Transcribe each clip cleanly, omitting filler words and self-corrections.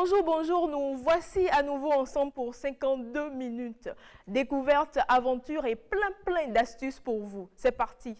Bonjour, bonjour, nous voici à nouveau ensemble pour 52 minutes. Découverte, aventure et plein d'astuces pour vous. C'est parti.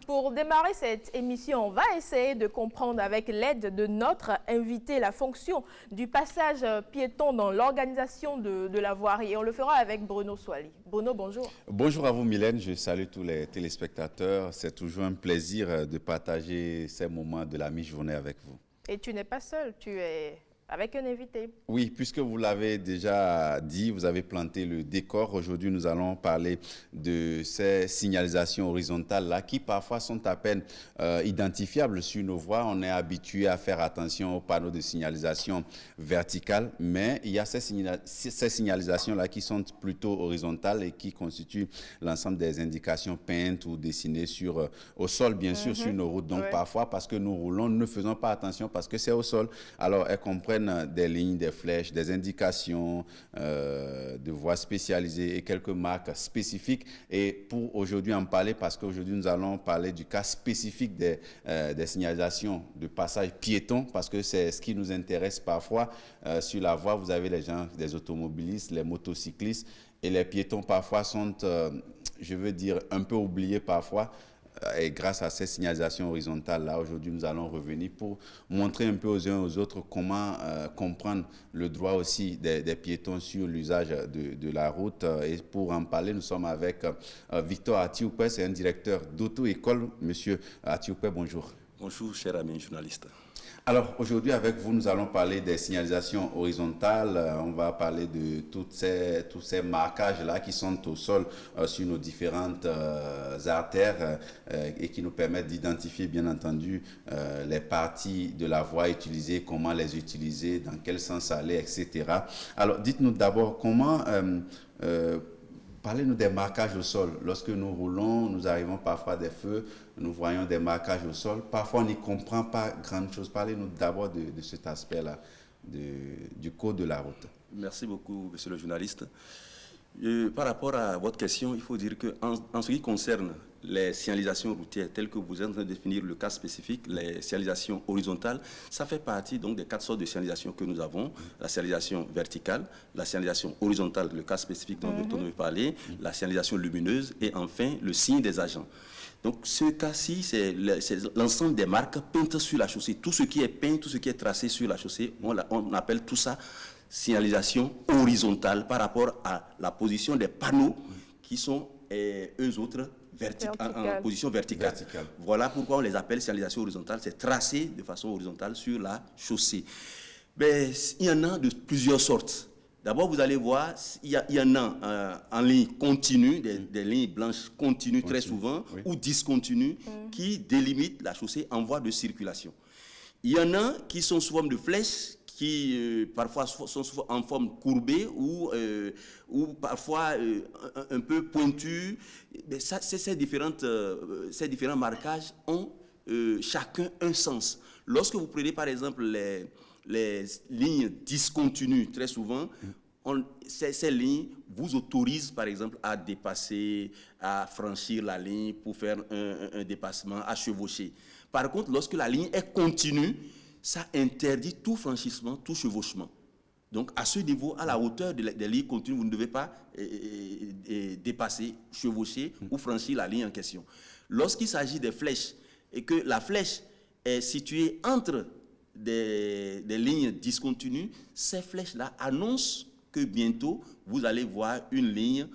Pour démarrer cette émission, on va essayer de comprendre avec l'aide de notre invité la fonction du passage piéton dans l'organisation de la voirie. Et on le fera avec Bruno Soali. Bruno, bonjour. Bonjour à vous Mylène, je salue tous les téléspectateurs. C'est toujours un plaisir de partager ces moments de la mi-journée avec vous. Et tu n'es pas seul, tu es avec un invité. Oui, puisque vous l'avez déjà dit, vous avez planté le décor. Aujourd'hui, nous allons parler de ces signalisations horizontales-là qui parfois sont à peine identifiables sur nos voies. On est habitué à faire attention aux panneaux de signalisation verticale, mais il y a ces signalisations-là qui sont plutôt horizontales et qui constituent l'ensemble des indications peintes ou dessinées au sol, bien sûr, sur nos routes. Donc, parfois, parce que nous roulons, nous ne faisons pas attention parce que c'est au sol. Alors, elles comprennent des lignes, des flèches, des indications de voies spécialisées et quelques marques spécifiques. Et pour aujourd'hui en parler, parce qu'aujourd'hui nous allons parler du cas spécifique des signalisations de passage piéton, parce que c'est ce qui nous intéresse parfois. Sur la voie, vous avez les gens, des automobilistes, les motocyclistes, et les piétons parfois sont, je veux dire, un peu oubliés parfois. Et grâce à ces signalisations horizontales-là, aujourd'hui, nous allons revenir pour montrer un peu aux uns et aux autres comment comprendre le droit aussi des piétons sur l'usage de la route. Et pour en parler, nous sommes avec Victor Atioupe, c'est un directeur d'auto-école. Monsieur Atioupe, bonjour. Bonjour, cher ami journaliste. Alors, aujourd'hui, avec vous, nous allons parler des signalisations horizontales. On va parler de tous ces marquages-là qui sont au sol sur nos différentes artères et qui nous permettent d'identifier, bien entendu, les parties de la voie utilisées, comment les utiliser, dans quel sens aller, etc. Alors, dites-nous d'abord comment... Parlez-nous des marquages au sol. Lorsque nous roulons, nous arrivons parfois à des feux, nous voyons des marquages au sol. Parfois, on n'y comprend pas grand-chose. Parlez-nous d'abord de cet aspect-là, du code de la route. Merci beaucoup, monsieur le journaliste. Par rapport à votre question, il faut dire qu'en ce qui concerne les signalisations routières telles que vous êtes en train de définir le cas spécifique, les signalisations horizontales, ça fait partie donc des 4 sortes de signalisations que nous avons. La signalisation verticale, la signalisation horizontale, le cas spécifique dont on veut parler, la signalisation lumineuse et enfin le signe des agents. Donc ce cas-ci, c'est l'ensemble des marques peintes sur la chaussée. Tout ce qui est peint, tout ce qui est tracé sur la chaussée, on appelle tout ça signalisation horizontale par rapport à la position des panneaux qui sont eux autres en position verticale. Voilà pourquoi on les appelle signalisation horizontale. C'est tracé de façon horizontale sur la chaussée. Mais il y en a de plusieurs sortes. D'abord, vous allez voir, il y en a en ligne continue, des lignes blanches continues très souvent, ou discontinues, qui délimitent la chaussée en voie de circulation. Il y en a qui sont sous forme de flèches, qui parfois sont en forme courbée ou parfois un peu pointues. Mais ça, ces différents marquages ont chacun un sens. Lorsque vous prenez par exemple les lignes discontinues, très souvent, ces lignes vous autorisent par exemple à dépasser, à franchir la ligne pour faire un dépassement, à chevaucher. Par contre, lorsque la ligne est continue, ça interdit tout franchissement, tout chevauchement. Donc, à ce niveau, à la hauteur des lignes continues, vous ne devez pas dépasser, chevaucher ou franchir la ligne en question. Lorsqu'il s'agit des flèches et que la flèche est située entre des lignes discontinues, ces flèches-là annoncent que bientôt, vous allez voir une ligne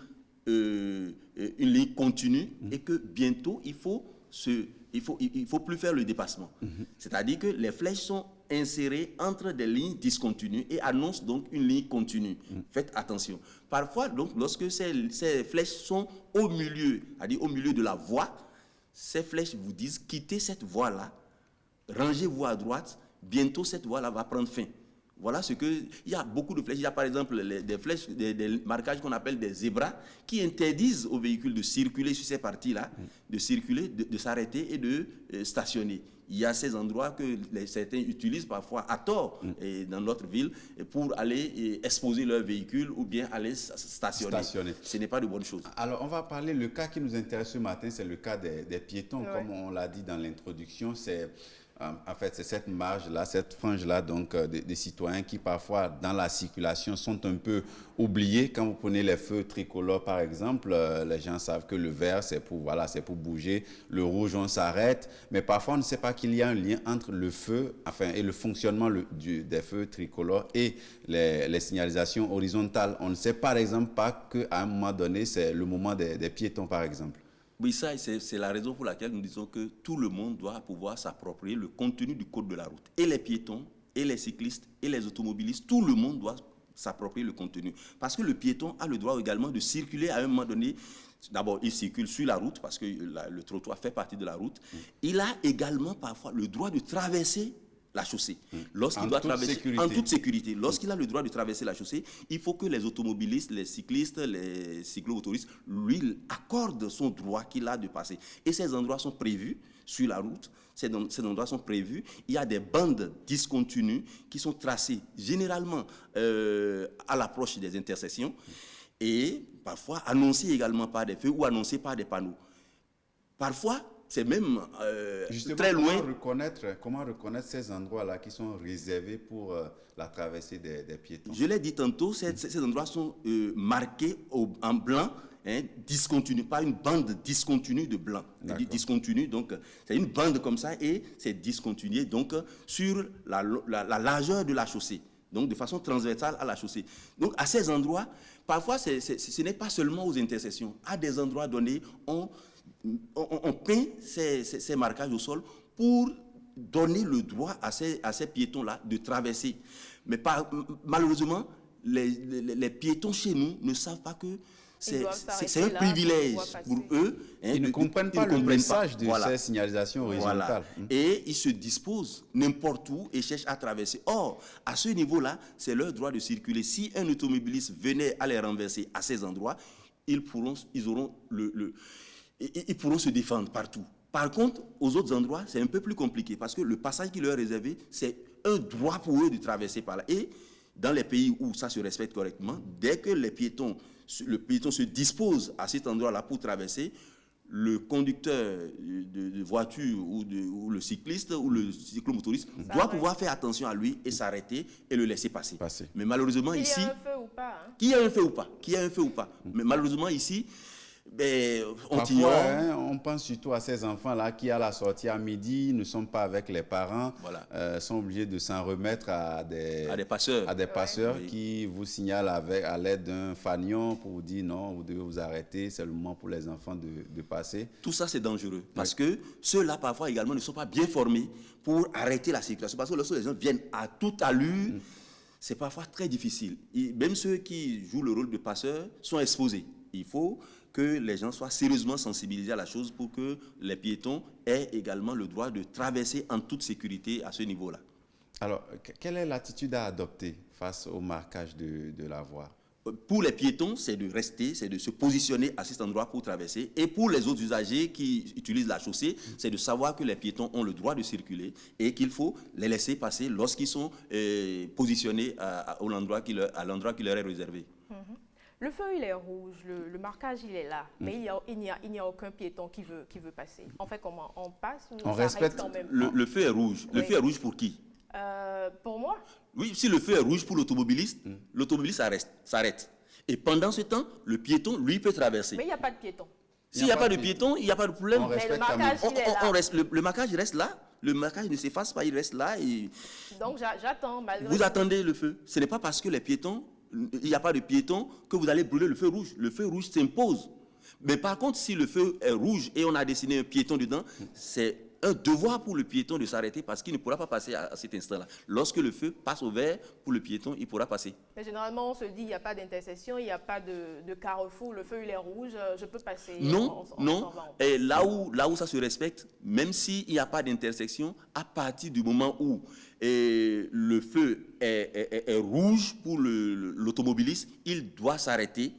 continue et que bientôt, il faut plus faire le dépassement. C'est-à-dire que les flèches sont insérées entre des lignes discontinues et annoncent donc une ligne continue. Faites attention. Parfois, donc, lorsque ces flèches sont au milieu, c'est-à-dire au milieu de la voie, ces flèches vous disent quittez cette voie-là, rangez-vous à droite, bientôt cette voie-là va prendre fin. Voilà ce que... Il y a beaucoup de flèches. Il y a par exemple des flèches, des marquages qu'on appelle des zébras qui interdisent aux véhicules de circuler sur ces parties-là, de circuler, de s'arrêter et de stationner. Il y a ces endroits que certains utilisent parfois à tort dans notre ville pour aller exposer leur véhicule ou bien aller stationner. Ce n'est pas de bonne chose. Alors, on va parler, le cas qui nous intéresse ce matin, c'est le cas des piétons. Comme on l'a dit dans l'introduction, c'est... En fait, c'est cette marge-là, cette frange-là, donc des citoyens qui parfois, dans la circulation, sont un peu oubliés. Quand vous prenez les feux tricolores, par exemple, les gens savent que le vert, c'est pour, voilà, c'est pour bouger. Le rouge, on s'arrête. Mais parfois, on ne sait pas qu'il y a un lien entre le feu, et le fonctionnement des feux tricolores et les signalisations horizontales. On ne sait, par exemple, pas qu'à un moment donné, c'est le moment des piétons, par exemple. Oui, ça, c'est la raison pour laquelle nous disons que tout le monde doit pouvoir s'approprier le contenu du code de la route. Et les piétons, et les cyclistes, et les automobilistes, tout le monde doit s'approprier le contenu. Parce que le piéton a le droit également de circuler à un moment donné. D'abord, il circule sur la route, parce que le trottoir fait partie de la route. Il a également parfois le droit de traverser la chaussée. Lorsqu'il doit traverser en toute sécurité, lorsqu'il a le droit de traverser la chaussée, il faut que les automobilistes, les cyclistes, les cyclo-motoristes lui accordent son droit qu'il a de passer. Et ces endroits sont prévus sur la route. Ces endroits sont prévus. Il y a des bandes discontinues qui sont tracées généralement à l'approche des intersections et parfois annoncées également par des feux ou annoncées par des panneaux. Parfois, c'est même très loin. Comment reconnaître ces endroits-là qui sont réservés pour la traversée des piétons? Je l'ai dit tantôt, ces endroits sont marqués en blanc, discontinu, pas une bande discontinue de blanc. Discontinu, donc c'est une bande comme ça et c'est discontinué donc sur la largeur de la chaussée, donc de façon transversale à la chaussée. Donc à ces endroits, parfois ce n'est pas seulement aux intersections. À des endroits donnés, on peint ces marquages au sol pour donner le droit à ces piétons-là de traverser. Mais malheureusement, les piétons chez nous ne savent pas que c'est un privilège pour eux. Ils ne comprennent pas le message de ces signalisations horizontales. Et ils se disposent n'importe où et cherchent à traverser. Or, à ce niveau-là, c'est leur droit de circuler. Si un automobiliste venait à les renverser à ces endroits, ils pourront se défendre partout. Par contre, aux autres endroits, c'est un peu plus compliqué parce que le passage qui leur est réservé, c'est un droit pour eux de traverser par là. Et dans les pays où ça se respecte correctement, dès que le piéton se dispose à cet endroit-là pour traverser, le conducteur de voiture ou le cycliste ou le cyclomotoriste doit pouvoir faire attention à lui et s'arrêter et le laisser passer. Mais malheureusement ici... Qu'il y a un feu ou pas. Qu'il y a un feu ou pas. Mais malheureusement ici... Parfois, on pense surtout à ces enfants-là qui, à la sortie à midi, ne sont pas avec les parents, sont obligés de s'en remettre à des passeurs qui vous signalent à l'aide d'un fanion pour vous dire non, vous devez vous arrêter, c'est le moment pour les enfants de passer. Tout ça, c'est dangereux parce que ceux-là, parfois également, ne sont pas bien formés pour arrêter la circulation. Parce que lorsque les gens viennent à toute allure, c'est parfois très difficile. Et même ceux qui jouent le rôle de passeurs sont exposés. Il faut que les gens soient sérieusement sensibilisés à la chose pour que les piétons aient également le droit de traverser en toute sécurité à ce niveau-là. Alors, quelle est l'attitude à adopter face au marquage de la voie? Pour les piétons, c'est de rester, c'est de se positionner à cet endroit pour traverser. Et pour les autres usagers qui utilisent la chaussée, c'est de savoir que les piétons ont le droit de circuler et qu'il faut les laisser passer lorsqu'ils sont positionnés à l'endroit qui leur est réservé. Le feu, il est rouge, le marquage, il est là, mais il n'y a aucun piéton qui veut passer. On fait comment? On passe ou on s'arrête quand même? Le feu est rouge. Le feu est rouge pour qui? Pour moi? Oui, si le feu est rouge pour l'automobiliste, l'automobiliste s'arrête. Et pendant ce temps, le piéton, lui, peut traverser. Mais il n'y a pas de piéton. S'il n'y a pas de piéton, il n'y a pas de problème. Mais le marquage, il est là. Le marquage reste là. Le marquage ne s'efface pas, il reste là. Et... Donc j'attends malgré... Vous attendez le feu. Ce n'est pas parce que les piétons... Il n'y a pas de piéton que vous allez brûler le feu rouge. Le feu rouge s'impose. Mais par contre, si le feu est rouge et on a dessiné un piéton dedans, c'est un devoir pour le piéton de s'arrêter parce qu'il ne pourra pas passer à cet instant-là. Lorsque le feu passe au vert, pour le piéton, il pourra passer. Mais généralement, on se dit, il n'y a pas d'intersection, il n'y a pas de carrefour, le feu il est rouge, je peux passer. Non, non. Et là où ça se respecte, même s'il n'y a pas d'intersection, à partir du moment où le feu est rouge pour l'automobiliste, il doit s'arrêter.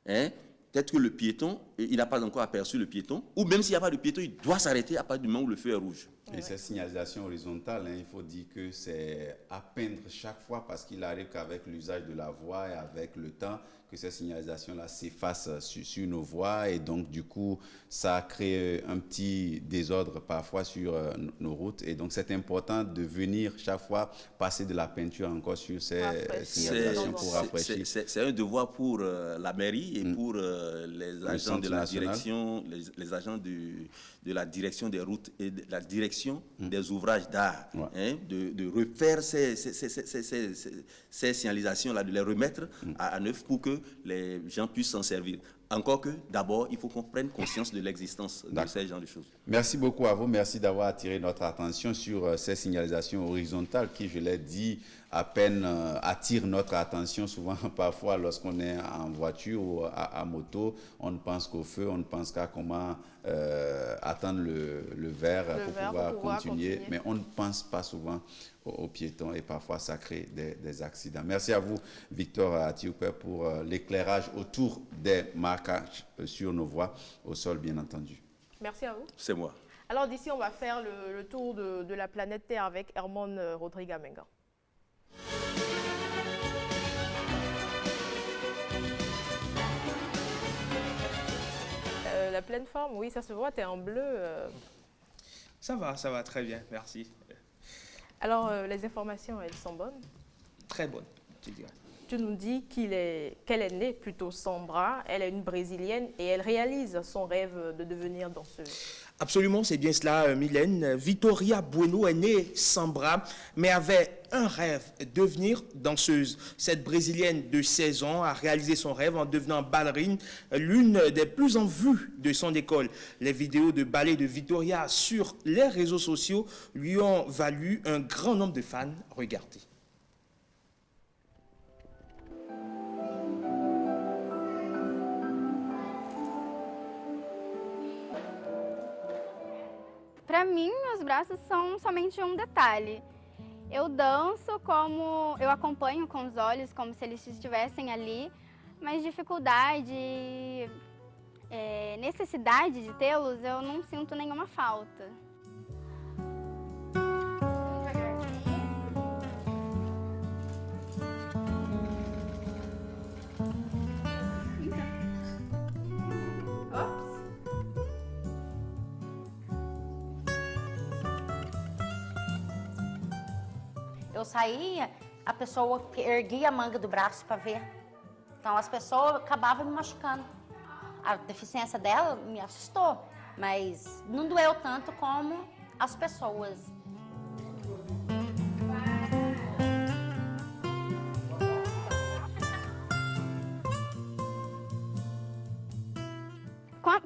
Hein? Peut-être que le piéton, il n'a pas encore aperçu le piéton, ou même s'il n'y a pas de piéton, il doit s'arrêter à partir du moment où le feu est rouge. Et cette signalisation horizontale, il faut dire que c'est à peindre chaque fois parce qu'il arrive qu'avec l'usage de la voie et avec le temps, que ces signalisations-là s'effacent sur nos voies et donc du coup, ça crée un petit désordre parfois sur nos routes et donc c'est important de venir chaque fois passer de la peinture encore sur ces signalisations pour rafraîchir. C'est un devoir pour la mairie et pour les agents de la direction, les agents de la direction des routes et de la direction des ouvrages d'art, de refaire ces signalisations-là, de les remettre à neuf pour que les gens puissent s'en servir. Encore que, d'abord, il faut qu'on prenne conscience de l'existence de ces genres de choses. Merci beaucoup à vous. Merci d'avoir attiré notre attention sur ces signalisations horizontales qui, je l'ai dit, à peine attirent notre attention. Souvent, parfois, lorsqu'on est en voiture ou à moto, on ne pense qu'au feu, on ne pense qu'à comment attendre le vert pour pouvoir continuer. Mais on ne pense pas souvent aux piétons et parfois ça crée des accidents. Merci à vous, Victor Atiouper, pour l'éclairage autour des marquages sur nos voies, au sol bien entendu. Merci à vous. C'est moi. Alors d'ici, on va faire le tour de la planète Terre avec Hermone Rodrigue-Amenga. La pleine forme, oui, ça se voit, tu es en bleu. Ça va très bien, merci. Alors, les informations, elles sont bonnes? Très bonnes, tu dirais. Tu nous dis qu'elle est née plutôt sans bras, elle est une Brésilienne et elle réalise son rêve de devenir danseuse. Absolument, c'est bien cela, Mylène. Vitória Bueno est née sans bras, mais avait un rêve, devenir danseuse. Cette Brésilienne de 16 ans a réalisé son rêve en devenant ballerine, l'une des plus en vue de son école. Les vidéos de ballet de Vitória sur les réseaux sociaux lui ont valu un grand nombre de fans. Regardez. Para mim, meus braços são somente um detalhe. Eu danço como eu acompanho com os olhos, como se eles estivessem ali, mas dificuldade, necessidade de tê-los, eu não sinto nenhuma falta. Eu saía, a pessoa erguia a manga do braço para ver. Então as pessoas acabavam me machucando. A deficiência dela me assustou, mas não doeu tanto como as pessoas.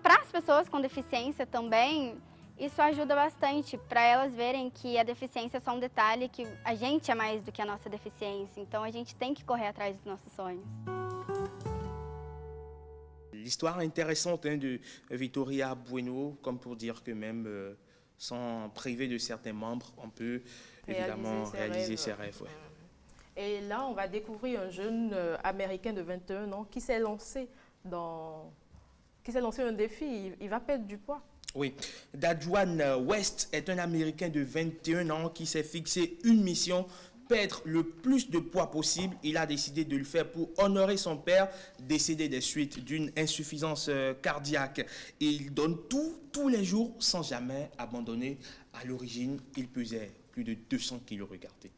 Para as pessoas com deficiência também, isso ajuda bastante para elas verem que a deficiência é só um detalhe, que a gente é mais do que a nossa deficiência. Então a gente tem que correr atrás dos nossos sonhos. L'histoire intéressante de Vitória Bueno, comme pour dire que même sans priver de certains membres, on peut évidemment réaliser ses rêves. Ouais. Et là, on va découvrir un jeune Américain de 21 ans qui s'est lancé un défi. Il va perdre du poids. Oui, Dajuan West est un Américain de 21 ans qui s'est fixé une mission, perdre le plus de poids possible. Il a décidé de le faire pour honorer son père, décédé des suites d'une insuffisance cardiaque. Et il donne tout, tous les jours, sans jamais abandonner. À l'origine, il pesait plus de 200 kilos, regardez.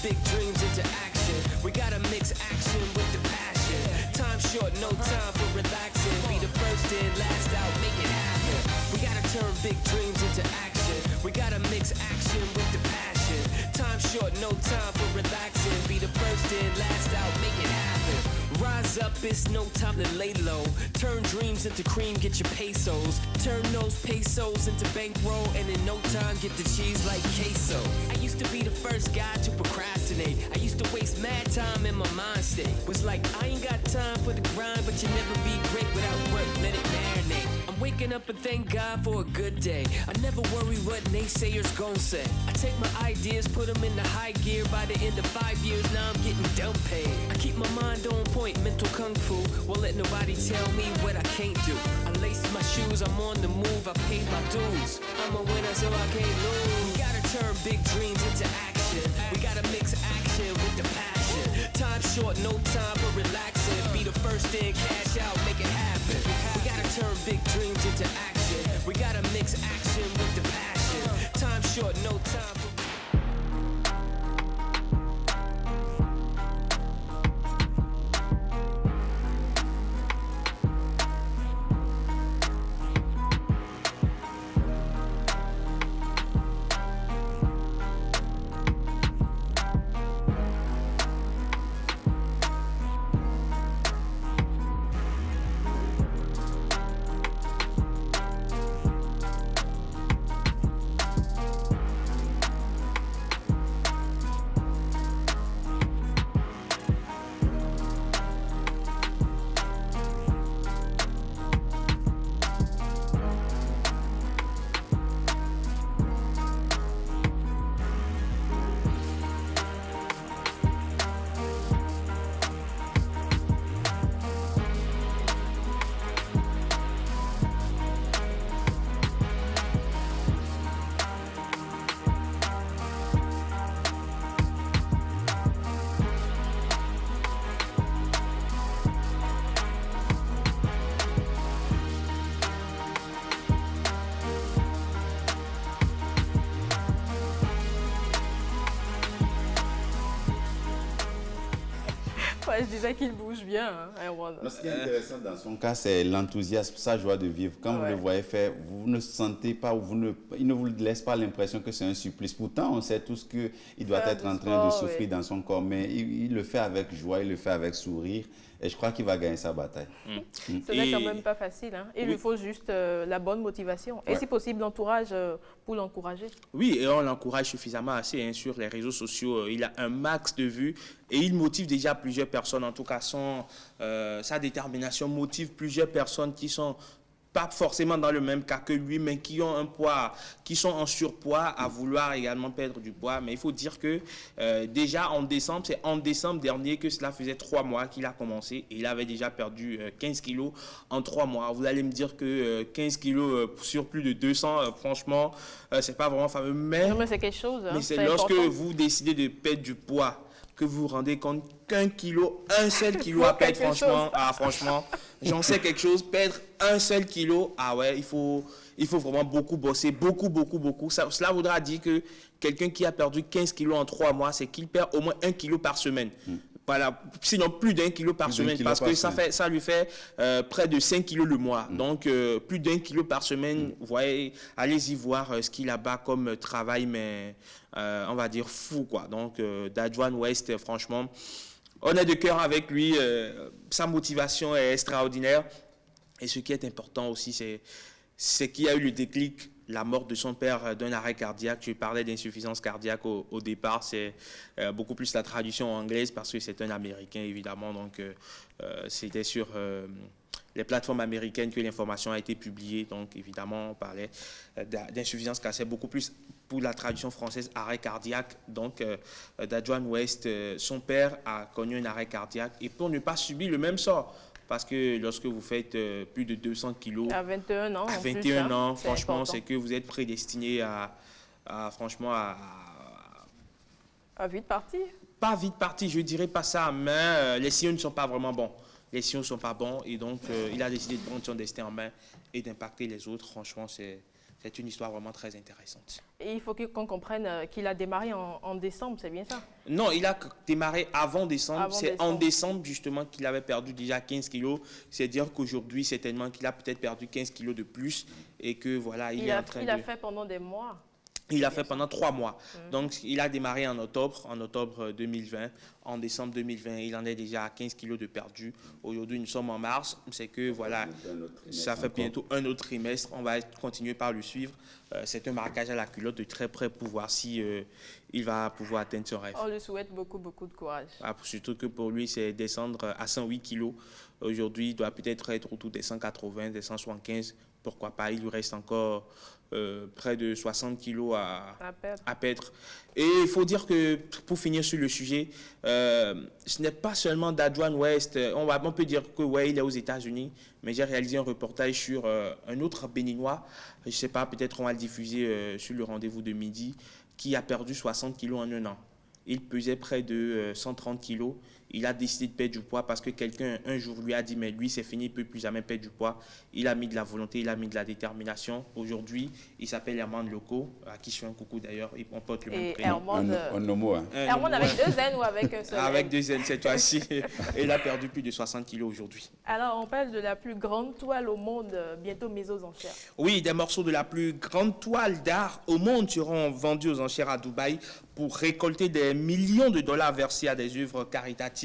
Big dreams into action. We gotta mix action with the passion. Time short, no time for relaxing. Be the first in, last out, make it happen. We gotta turn big dreams into action. fashion. We gotta mix action with the passion. Time short, no time for relaxing. Be the first in, last out, make it happen. Rise up, it's no time to lay low. Turn dreams into cream, get your pesos. Turn those pesos into bankroll, and in no time get the cheese like queso. I used to be the first guy to procrastinate. I used to waste mad time in my mind state. Was like, I ain't got time for the grind, but you never be great without work, let it marinate. I'm waking up and thank God for a good day. I never worry what naysayers gon' say. I take my ideas, put them in the high gear. By the end of 5 years, now I'm getting dumb paid. I keep my mind on point, mental kung fu. Won't let nobody tell me what I can't do. I lace my shoes, I'm on the move, I paid my dues. I'm a winner, so I can't lose. We gotta turn big dreams into action. We gotta mix action with the passion. Time short, no time for relaxing. Be the first in, cash out, make it happen. We gotta turn big dreams into action. We gotta mix action with the passion. Time short, no time for Ouais, je disais qu'il bouge bien, hein, Erwan. Ce qui est intéressant dans son cas, c'est l'enthousiasme, sa joie de vivre. Quand vous le voyez faire, vous ne sentez pas, il ne vous laisse pas l'impression que c'est un supplice. Pourtant, on sait tous qu'il doit être en train de souffrir dans son corps, mais il le fait avec joie, il le fait avec sourire. Et je crois qu'il va gagner sa bataille. Ce n'est quand même pas facile. Hein. Il lui faut juste la bonne motivation. Et si possible, l'entourage pour l'encourager. Oui, et on l'encourage suffisamment assez hein, sur les réseaux sociaux. Il a un max de vues et il motive déjà plusieurs personnes. En tout cas, sa détermination motive plusieurs personnes qui sont pas forcément dans le même cas que lui, mais qui ont un poids, qui sont en surpoids à vouloir également perdre du poids. Mais il faut dire que déjà en décembre, c'est en décembre dernier que cela faisait 3 mois qu'il a commencé et il avait déjà perdu 15 kilos en 3 mois. Vous allez me dire que 15 kilos sur plus de 200, franchement, c'est pas vraiment fameux. Mais c'est quelque chose. Hein, mais c'est lorsque vous décidez de perdre du poids que vous vous rendez compte qu'un seul kilo à perdre, franchement, j'en sais quelque chose, perdre un seul kilo, ah ouais, il faut vraiment beaucoup bosser, beaucoup. Cela voudra dire que quelqu'un qui a perdu 15 kilos en 3 mois, c'est qu'il perd au moins 1 kilo par semaine. Voilà, sinon plus d'1 kilo par semaine, parce que ça lui fait près de 5 kilos le mois. Donc, plus d'1 kilo par semaine, vous voyez, allez-y voir ce qu'il a bas comme travail, mais on va dire fou, quoi. Donc, Dadjuan West, franchement, on est de cœur avec lui. Sa motivation est extraordinaire. Et ce qui est important aussi, c'est qu'il y a eu le déclic, la mort de son père d'un arrêt cardiaque. Je parlais d'insuffisance cardiaque au départ. C'est beaucoup plus la traduction anglaise parce que c'est un Américain, évidemment. Donc, c'était sur les plateformes américaines que l'information a été publiée. Donc, évidemment, on parlait d'insuffisance cardiaque. Beaucoup plus pour la traduction française, arrêt cardiaque. Donc, Dadjuan West, son père a connu un arrêt cardiaque. Et pour ne pas subir le même sort, parce que lorsque vous faites plus de 200 kilos, à 21 ans, franchement, c'est que vous êtes prédestiné à vite partir. Pas vite partir, je dirais pas ça, mais les signaux ne sont pas vraiment bons. Les signaux ne sont pas bons et donc il a décidé de prendre son destin en main et d'impacter les autres. Franchement, c'est une histoire vraiment très intéressante. Et il faut qu'on comprenne qu'il a démarré en décembre, c'est bien ça? Non, il a démarré avant décembre. C'est en décembre, justement, qu'il avait perdu déjà 15 kilos. C'est-à-dire qu'aujourd'hui, certainement qu'il a peut-être perdu 15 kilos de plus et que, voilà, il est en train de... Il a fait pendant des mois. Il a fait pendant 3 mois. Donc, il a démarré en octobre 2020. En décembre 2020, il en est déjà à 15 kilos de perdu. Aujourd'hui, nous sommes en mars. C'est que, voilà, ça fait bientôt un autre trimestre. On va continuer par le suivre. C'est un marquage à la culotte de très près pour voir si il va pouvoir atteindre son rêve. On lui souhaite beaucoup, beaucoup de courage. Surtout que pour lui, c'est descendre à 108 kilos. Aujourd'hui, il doit peut-être être autour des 180, des 175. Pourquoi pas? Il lui reste encore près de 60 kilos à perdre. Et il faut dire que, pour finir sur le sujet, ce n'est pas seulement d'Adjuan West. On peut dire que ouais, il est aux États-Unis, mais j'ai réalisé un reportage sur un autre Béninois. Je ne sais pas, peut-être on va le diffuser sur le rendez-vous de midi, qui a perdu 60 kilos en un an. Il pesait près de 130 kilos. Il a décidé de perdre du poids parce que quelqu'un un jour lui a dit mais lui c'est fini, il ne peut plus jamais perdre du poids. Il a mis de la volonté, il a mis de la détermination. Aujourd'hui, il s'appelle Herman Loco, à qui je fais un coucou d'ailleurs, on porte le même prénom. Herman avec 2 N ou avec un seul N? Avec 2 N cette fois-ci. Et il a perdu plus de 60 kilos aujourd'hui. Alors on parle de la plus grande toile au monde, bientôt mise aux enchères. Oui, des morceaux de la plus grande toile d'art au monde seront vendus aux enchères à Dubaï pour récolter des millions de dollars versés à des œuvres caritatives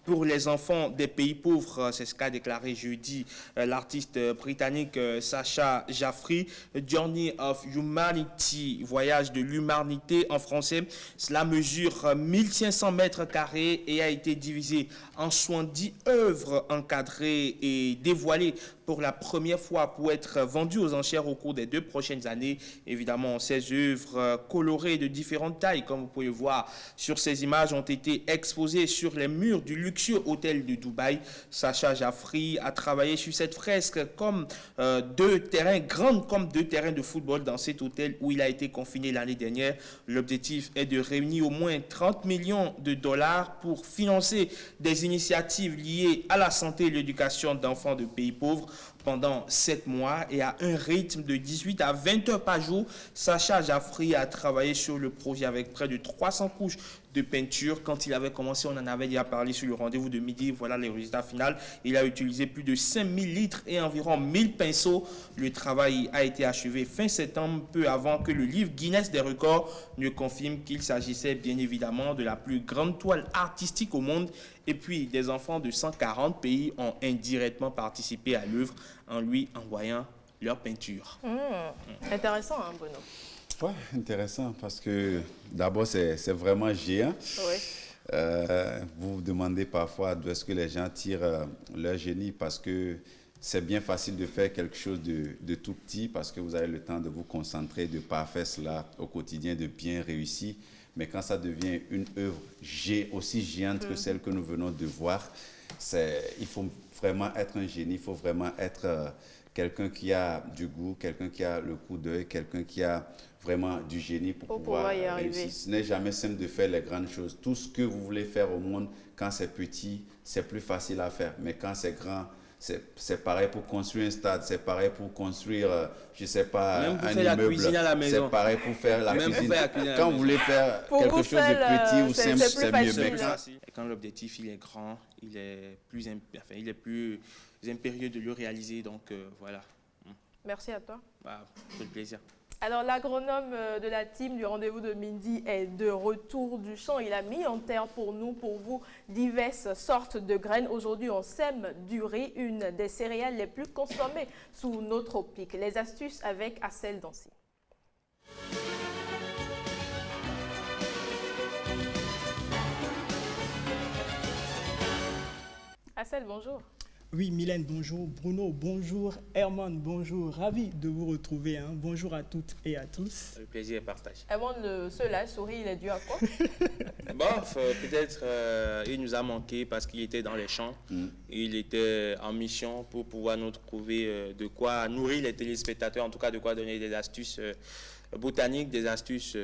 pour les enfants des pays pauvres. C'est ce qu'a déclaré jeudi l'artiste britannique Sacha Jafri. Journey of Humanity, voyage de l'humanité en français. Cela mesure 1500 mètres carrés et a été divisé en 70 œuvres encadrées et dévoilées pour la première fois pour être vendues aux enchères au cours des 2 prochaines années. Évidemment, ces œuvres colorées de différentes tailles, comme vous pouvez voir sur ces images, ont été exposées sur les murs du luxueux hôtel de Dubaï. Sacha Jafri a travaillé sur cette fresque comme 2 terrains, grandes comme 2 terrains de football dans cet hôtel où il a été confiné l'année dernière. L'objectif est de réunir au moins 30 millions de dollars pour financer des initiatives liées à la santé et l'éducation d'enfants de pays pauvres pendant 7 mois et à un rythme de 18 à 20 heures par jour. Sacha Jafri a travaillé sur le projet avec près de 300 couches de peinture. Quand il avait commencé, on en avait déjà parlé sur le rendez-vous de midi. Voilà les résultats finaux. Il a utilisé plus de 5000 litres et environ 1000 pinceaux. Le travail a été achevé fin septembre, peu avant que le livre Guinness des records ne confirme qu'il s'agissait bien évidemment de la plus grande toile artistique au monde. Et puis, des enfants de 140 pays ont indirectement participé à l'œuvre en lui envoyant leur peinture. Intéressant, hein, Bruno? Ouais, intéressant parce que d'abord, c'est vraiment géant. Oui. Vous vous demandez parfois d'où est-ce que les gens tirent leur génie parce que c'est bien facile de faire quelque chose de tout petit parce que vous avez le temps de vous concentrer, de parfaire cela au quotidien, de bien réussir. Mais quand ça devient une œuvre aussi géante que celle que nous venons de voir, il faut vraiment être un génie, il faut vraiment être quelqu'un qui a du goût, quelqu'un qui a le coup d'œil, quelqu'un qui a vraiment du génie pour pouvoir y arriver. réussir. Ce n'est jamais simple de faire les grandes choses. Tout ce que vous voulez faire au monde, quand c'est petit, c'est plus facile à faire. Mais quand c'est grand, c'est pareil pour construire un stade, c'est pareil pour construire, je ne sais pas, même pour un faire immeuble. La cuisine à la maison. C'est pareil pour faire la même cuisine. Pour faire la cuisine à la quand maison. vous voulez faire Pour quelque vous chose de faire, petit ou simple, c'est c'est plus mieux. facile. Mais quand l'objectif il est grand, il est plus impérieux de le réaliser. Donc voilà. Merci à toi. C'est le plaisir. Alors, l'agronome de la team du rendez-vous de midi est de retour du champ. Il a mis en terre pour vous, diverses sortes de graines. Aujourd'hui, on sème du riz, une des céréales les plus consommées sous nos tropiques. Les astuces avec Assel Dancy. Assel, bonjour. Oui, Mylène, bonjour. Bruno, bonjour. Herman, bonjour. Ravi de vous retrouver. Hein. Bonjour à toutes et à tous. Le plaisir est partagé. Herman, ce souris, il est dû à quoi? Peut-être il nous a manqué parce qu'il était dans les champs. Il était en mission pour pouvoir nous trouver de quoi nourrir les téléspectateurs, en tout cas de quoi donner des astuces botaniques, des astuces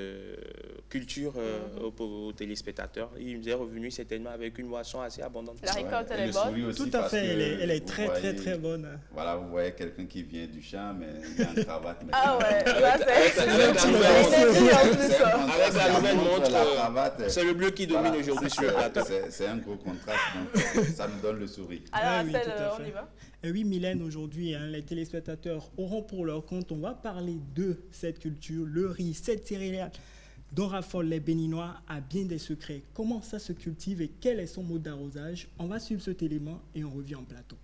culture aux téléspectateurs. Il nous est revenu certainement avec une moisson assez abondante. La récolte, elle est bonne. Tout à fait, elle est très, très, très bonne. Voilà, vous voyez quelqu'un qui vient du champ, mais il a une cravate. Ah ouais, là c'est avec la nouvelle montre, c'est le bleu qui domine aujourd'hui sur le plateau. C'est un gros contraste, donc ça nous donne le sourire. Alors, oui, on y va. Oui, Mylène, aujourd'hui, les téléspectateurs auront pour leur compte, on va parler de cette culture culture, le riz, cette céréale dont raffolent les Béninois a bien des secrets. Comment ça se cultive et quel est son mode d'arrosage? On va suivre cet élément et on revient en plateau.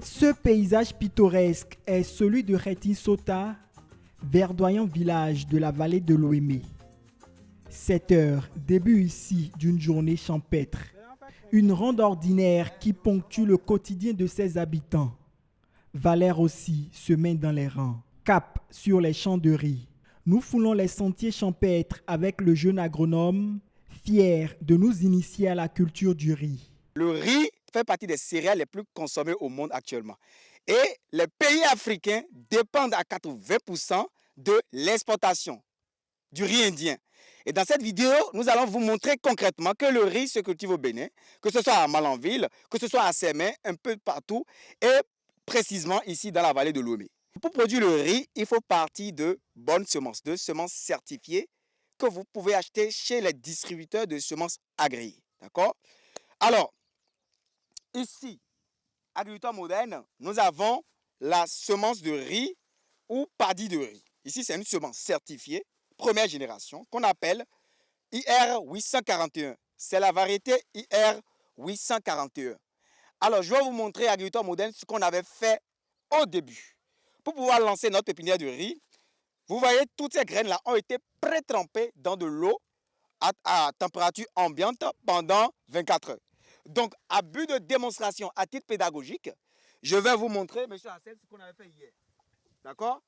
Ce paysage pittoresque est celui de Réti-Sota, verdoyant village de la vallée de l'Ouémé. 7 heures, début ici d'une journée champêtre. Une ronde ordinaire qui ponctue le quotidien de ses habitants. Valère aussi se mène dans les rangs. Cap sur les champs de riz. Nous foulons les sentiers champêtres avec le jeune agronome, fier de nous initier à la culture du riz. Le riz fait partie des céréales les plus consommées au monde actuellement. Et les pays africains dépendent à 80% de l'exportation du riz indien. Et dans cette vidéo, nous allons vous montrer concrètement que le riz se cultive au Bénin, que ce soit à Malanville, que ce soit à Sémé, un peu partout, et précisément ici dans la vallée de l'Ouémé. Pour produire le riz, il faut partir de bonnes semences, de semences certifiées que vous pouvez acheter chez les distributeurs de semences agréées. D'accord? Alors, ici, agriculteur moderne, nous avons la semence de riz ou paddy de riz. Ici, c'est une semence certifiée, première génération, qu'on appelle IR 841. C'est la variété IR 841. Alors, je vais vous montrer, agriculteur moderne, ce qu'on avait fait au début. Pour pouvoir lancer notre pépinière de riz, vous voyez, toutes ces graines-là ont été pré-trempées dans de l'eau à température ambiante pendant 24 heures. Donc, à but de démonstration, à titre pédagogique, je vais vous montrer, M. Hassel, ce qu'on avait fait hier. D'accord?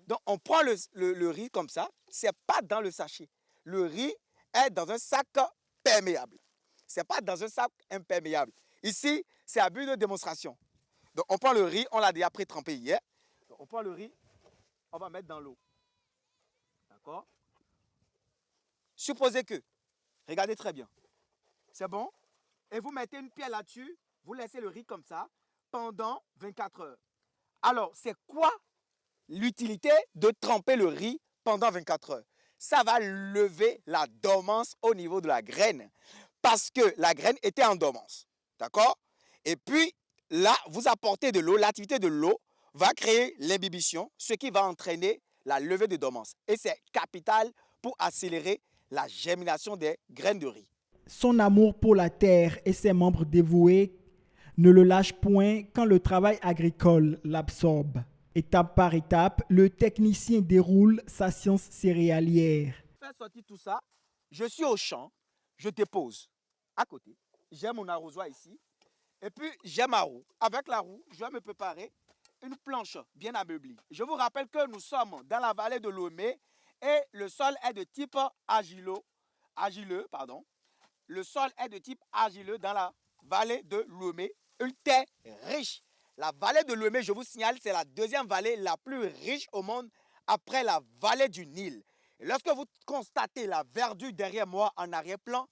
Donc, on prend le riz comme ça. Ce n'est pas dans le sachet. Le riz est dans un sac perméable. Ce n'est pas dans un sac imperméable. Ici, c'est à but de démonstration. Donc, on prend le riz, on l'a déjà pré-trempé hier. Donc, on prend le riz, on va mettre dans l'eau. D'accord? Supposez que, regardez très bien. C'est bon? Et vous mettez une pierre là-dessus, vous laissez le riz comme ça pendant 24 heures. Alors, c'est quoi l'utilité de tremper le riz pendant 24 heures? Ça va lever la dormance au niveau de la graine parce que la graine était en dormance. D'accord? Et puis, là, vous apportez de l'eau. L'activité de l'eau va créer l'imbibition, ce qui va entraîner la levée de dormance. Et c'est capital pour accélérer la germination des graines de riz. Son amour pour la terre et ses membres dévoués ne le lâchent point quand le travail agricole l'absorbe. Étape par étape, le technicien déroule sa science céréalière. Pour faire sortir tout ça, je suis au champ, je dépose à côté. J'ai mon arrosoir ici. Et puis, j'ai ma roue. Avec la roue, je vais me préparer une planche bien ameublée. Je vous rappelle que nous sommes dans la vallée de l'Ouémé et le sol est de type argileux. Le sol est de type argileux dans la vallée de l'Ouémé, une terre riche. La vallée de l'Ouémé, je vous signale, c'est la deuxième vallée la plus riche au monde après la vallée du Nil. Et lorsque vous constatez la verdure derrière moi en arrière-plan,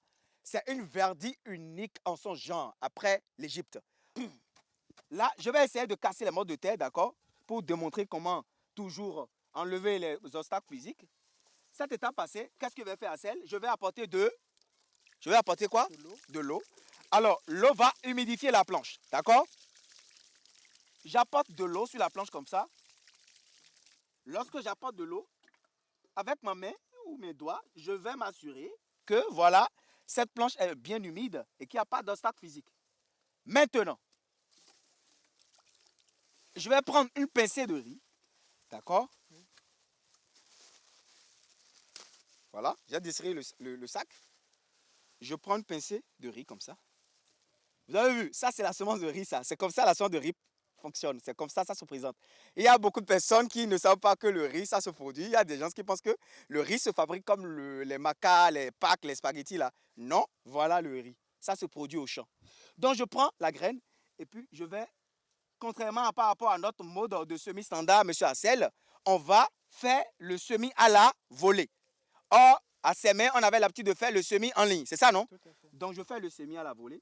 c'est une verdure unique en son genre après l'Égypte. Là, je vais essayer de casser les morts de terre, d'accord, pour démontrer comment toujours enlever les obstacles physiques. Cette étape passée, qu'est-ce que je vais faire à celle? Je vais apporter quoi? De l'eau. Alors, l'eau va humidifier la planche, d'accord? J'apporte de l'eau sur la planche comme ça. Lorsque j'apporte de l'eau, avec ma main ou mes doigts, je vais m'assurer que, voilà, cette planche est bien humide et qu'il n'y a pas d'obstacle physique. Maintenant, je vais prendre une pincée de riz, d'accord? Voilà, j'ai desserré le sac. Je prends une pincée de riz comme ça. Vous avez vu, ça c'est la semence de riz, ça. C'est comme ça la semence de riz fonctionne. C'est comme ça se présente. Il y a beaucoup de personnes qui ne savent pas que le riz, ça se produit. Il y a des gens qui pensent que le riz se fabrique comme les macas, les pâques, les spaghettis là. Non, voilà le riz. Ça se produit au champ. Donc je prends la graine et puis je vais, contrairement par rapport à notre mode de semis standard, M. Hassel, on va faire le semis à la volée. Or, à Sémé, on avait l'habitude de faire le semis en ligne. C'est ça, non? Donc, je fais le semis à la volée.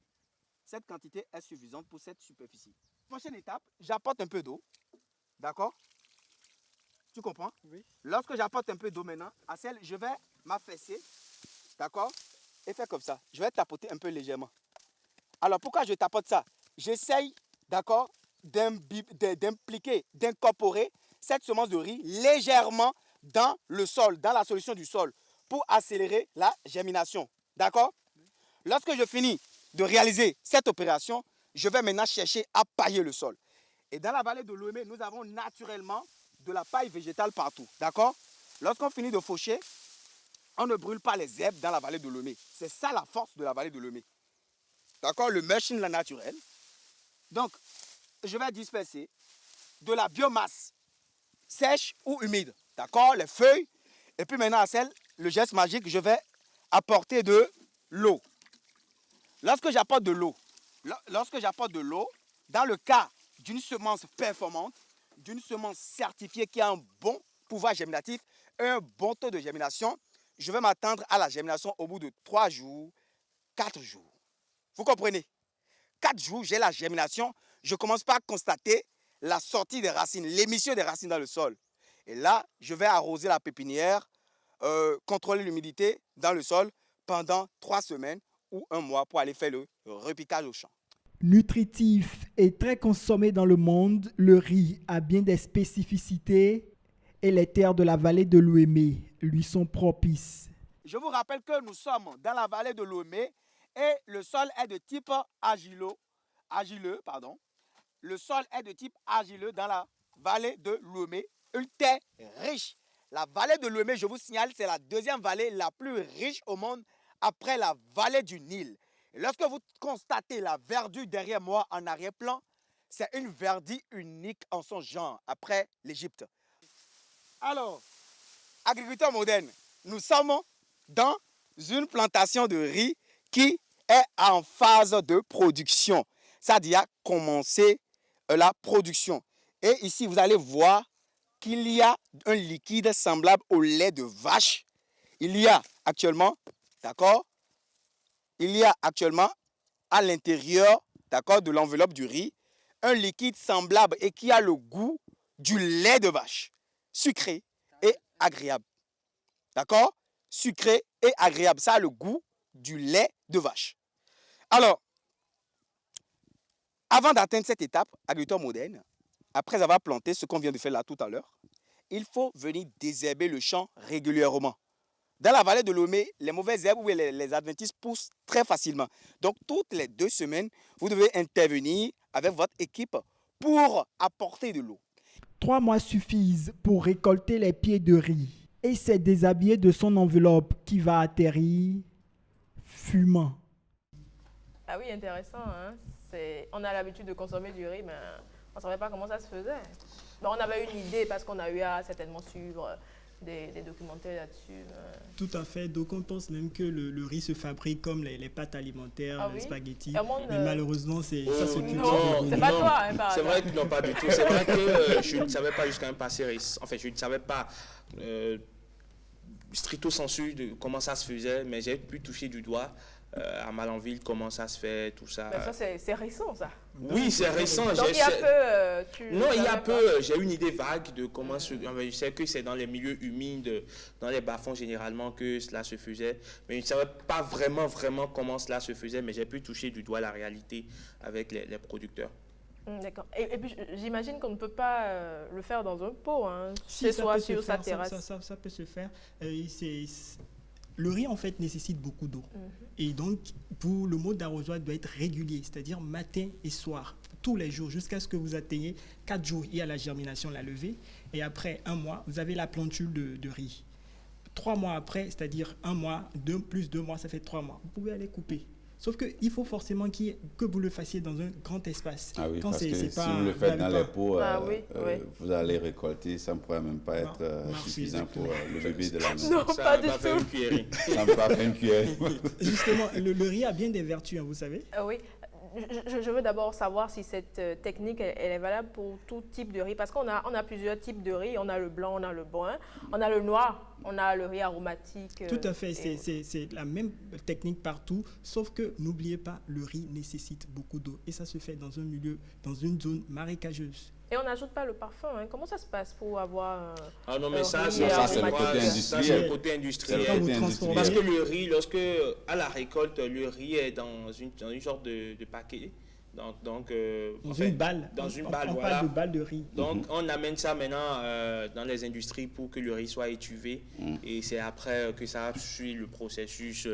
Cette quantité est suffisante pour cette superficie. Prochaine étape, j'apporte un peu d'eau. D'accord? Tu comprends? Oui. Lorsque j'apporte un peu d'eau maintenant, à celle, je vais m'affaisser. D'accord? Et faire comme ça. Je vais tapoter un peu légèrement. Alors, pourquoi je tapote ça? J'essaye, d'accord, d'impliquer, d'incorporer cette semence de riz légèrement dans le sol, dans la solution du sol, pour accélérer la germination. D'accord? Lorsque je finis de réaliser cette opération, je vais maintenant chercher à pailler le sol. Et dans la vallée de Lomé, nous avons naturellement de la paille végétale partout. D'accord? Lorsqu'on finit de faucher, on ne brûle pas les herbes dans la vallée de Lomé. C'est ça la force de la vallée de Lomé. D'accord? Le mulching naturel. Donc, je vais disperser de la biomasse sèche ou humide. D'accord? Les feuilles. Et puis maintenant, à le geste magique, je vais apporter de l'eau. Lorsque j'apporte de l'eau, dans le cas d'une semence performante, d'une semence certifiée qui a un bon pouvoir germinatif, un bon taux de germination, je vais m'attendre à la germination au bout de 3 jours, 4 jours. Vous comprenez? 4 jours, j'ai la germination. Je commence par constater la sortie des racines, l'émission des racines dans le sol. Et là, je vais arroser la pépinière, contrôler l'humidité dans le sol pendant 3 semaines ou 1 mois pour aller faire le repiquage au champ. Nutritif et très consommé dans le monde, le riz a bien des spécificités et les terres de la vallée de Lomé lui sont propices. Je vous rappelle que nous sommes dans la vallée de Lomé et le sol est de type argileux. Le sol est de type argileux dans la vallée de Lomé, une terre riche. La vallée de Lomé, je vous signale, c'est la 2e vallée la plus riche au monde après la vallée du Nil. Et lorsque vous constatez la verdure derrière moi en arrière-plan, c'est une verdure unique en son genre après l'Égypte. Alors, agriculteurs modernes, nous sommes dans une plantation de riz qui est en phase de production. C'est-à-dire a commencé la production. Et ici, vous allez voir qu'il y a un liquide semblable au lait de vache. Il y a actuellement, d'accord, à l'intérieur, d'accord, de l'enveloppe du riz, un liquide semblable et qui a le goût du lait de vache, sucré et agréable. D'accord? Sucré et agréable, ça a le goût du lait de vache. Alors, avant d'atteindre cette étape, agriculteur moderne, après avoir planté ce qu'on vient de faire là tout à l'heure, il faut venir désherber le champ régulièrement. Dans la vallée de Lomé, les mauvaises herbes ou les adventices poussent très facilement. Donc, toutes les 2 semaines, vous devez intervenir avec votre équipe pour apporter de l'eau. 3 mois suffisent pour récolter les pieds de riz. Et c'est déshabillé de son enveloppe qui va atterrir fumant. Ah oui, intéressant. Hein? On a l'habitude de consommer du riz, mais on ne savait pas comment ça se faisait. Bon, on avait une idée parce qu'on a eu à certainement suivre des documentaires là-dessus. Tout à fait. Donc on pense même que le riz se fabrique comme les pâtes alimentaires, les spaghettis. Mais malheureusement, c'est ça ce que non, c'est pas toi, hein, par c'est vrai que non, pas du tout. C'est vrai que je ne savais pas jusqu'à un passé. Enfin, je ne savais pas stricto sensu de comment ça se faisait, mais j'ai pu toucher du doigt à Malanville comment ça se fait, tout ça. Mais ça, c'est récent, ça. Oui, c'est récent. Donc, il y a peu... Non, il y a peu. J'ai une idée vague de comment... Je sais que c'est dans les milieux humides, dans les bas-fonds généralement que cela se faisait. Mais je ne savais pas vraiment comment cela se faisait, mais j'ai pu toucher du doigt la réalité avec les producteurs. D'accord. Et puis, j'imagine qu'on ne peut pas le faire dans un pot, hein, si, chez soi, sur sa terrasse. Ça peut se faire. Le riz, en fait, nécessite beaucoup d'eau. Et donc, le mode d'arrosoir doit être régulier, c'est-à-dire matin et soir, tous les jours, jusqu'à ce que vous atteigniez 4 jours. Il y a la germination, la levée. Et après 1 mois, vous avez la plantule de riz. 3 mois après, c'est-à-dire 1 mois, plus 2 mois, ça fait 3 mois. Vous pouvez aller couper. Sauf qu'il faut forcément que vous le fassiez dans un grand espace. Ah oui, quand parce que si pas, vous le faites dans les pots, oui. vous allez récolter, ça ne pourrait même pas être suffisant pour le bébé de la maison. Non, ça pas du va faire tout. une cuillerée. Ça ne peut pas faire une cuillerée. Justement, le riz a bien des vertus, hein, vous savez. Oui. Je veux d'abord savoir si cette technique elle est valable pour tout type de riz. Parce qu'on a plusieurs types de riz. On a le blanc, on a le brun, on a le noir, on a le riz aromatique. Tout à fait, c'est la même technique partout. Sauf que n'oubliez pas, le riz nécessite beaucoup d'eau. Et ça se fait dans un milieu, dans une zone marécageuse. Et on n'ajoute pas le parfum. Hein. Comment ça se passe pour avoir Ah non, mais ça, c'est le côté industriel. Parce que le riz, à la récolte, le riz est dans une sorte de paquet Donc, Dans en fait, une balle. Dans une on balle, prend voilà. pas de balle de riz. Donc, on amène ça maintenant dans les industries pour que le riz soit étuvé. Et c'est après que ça suit le processus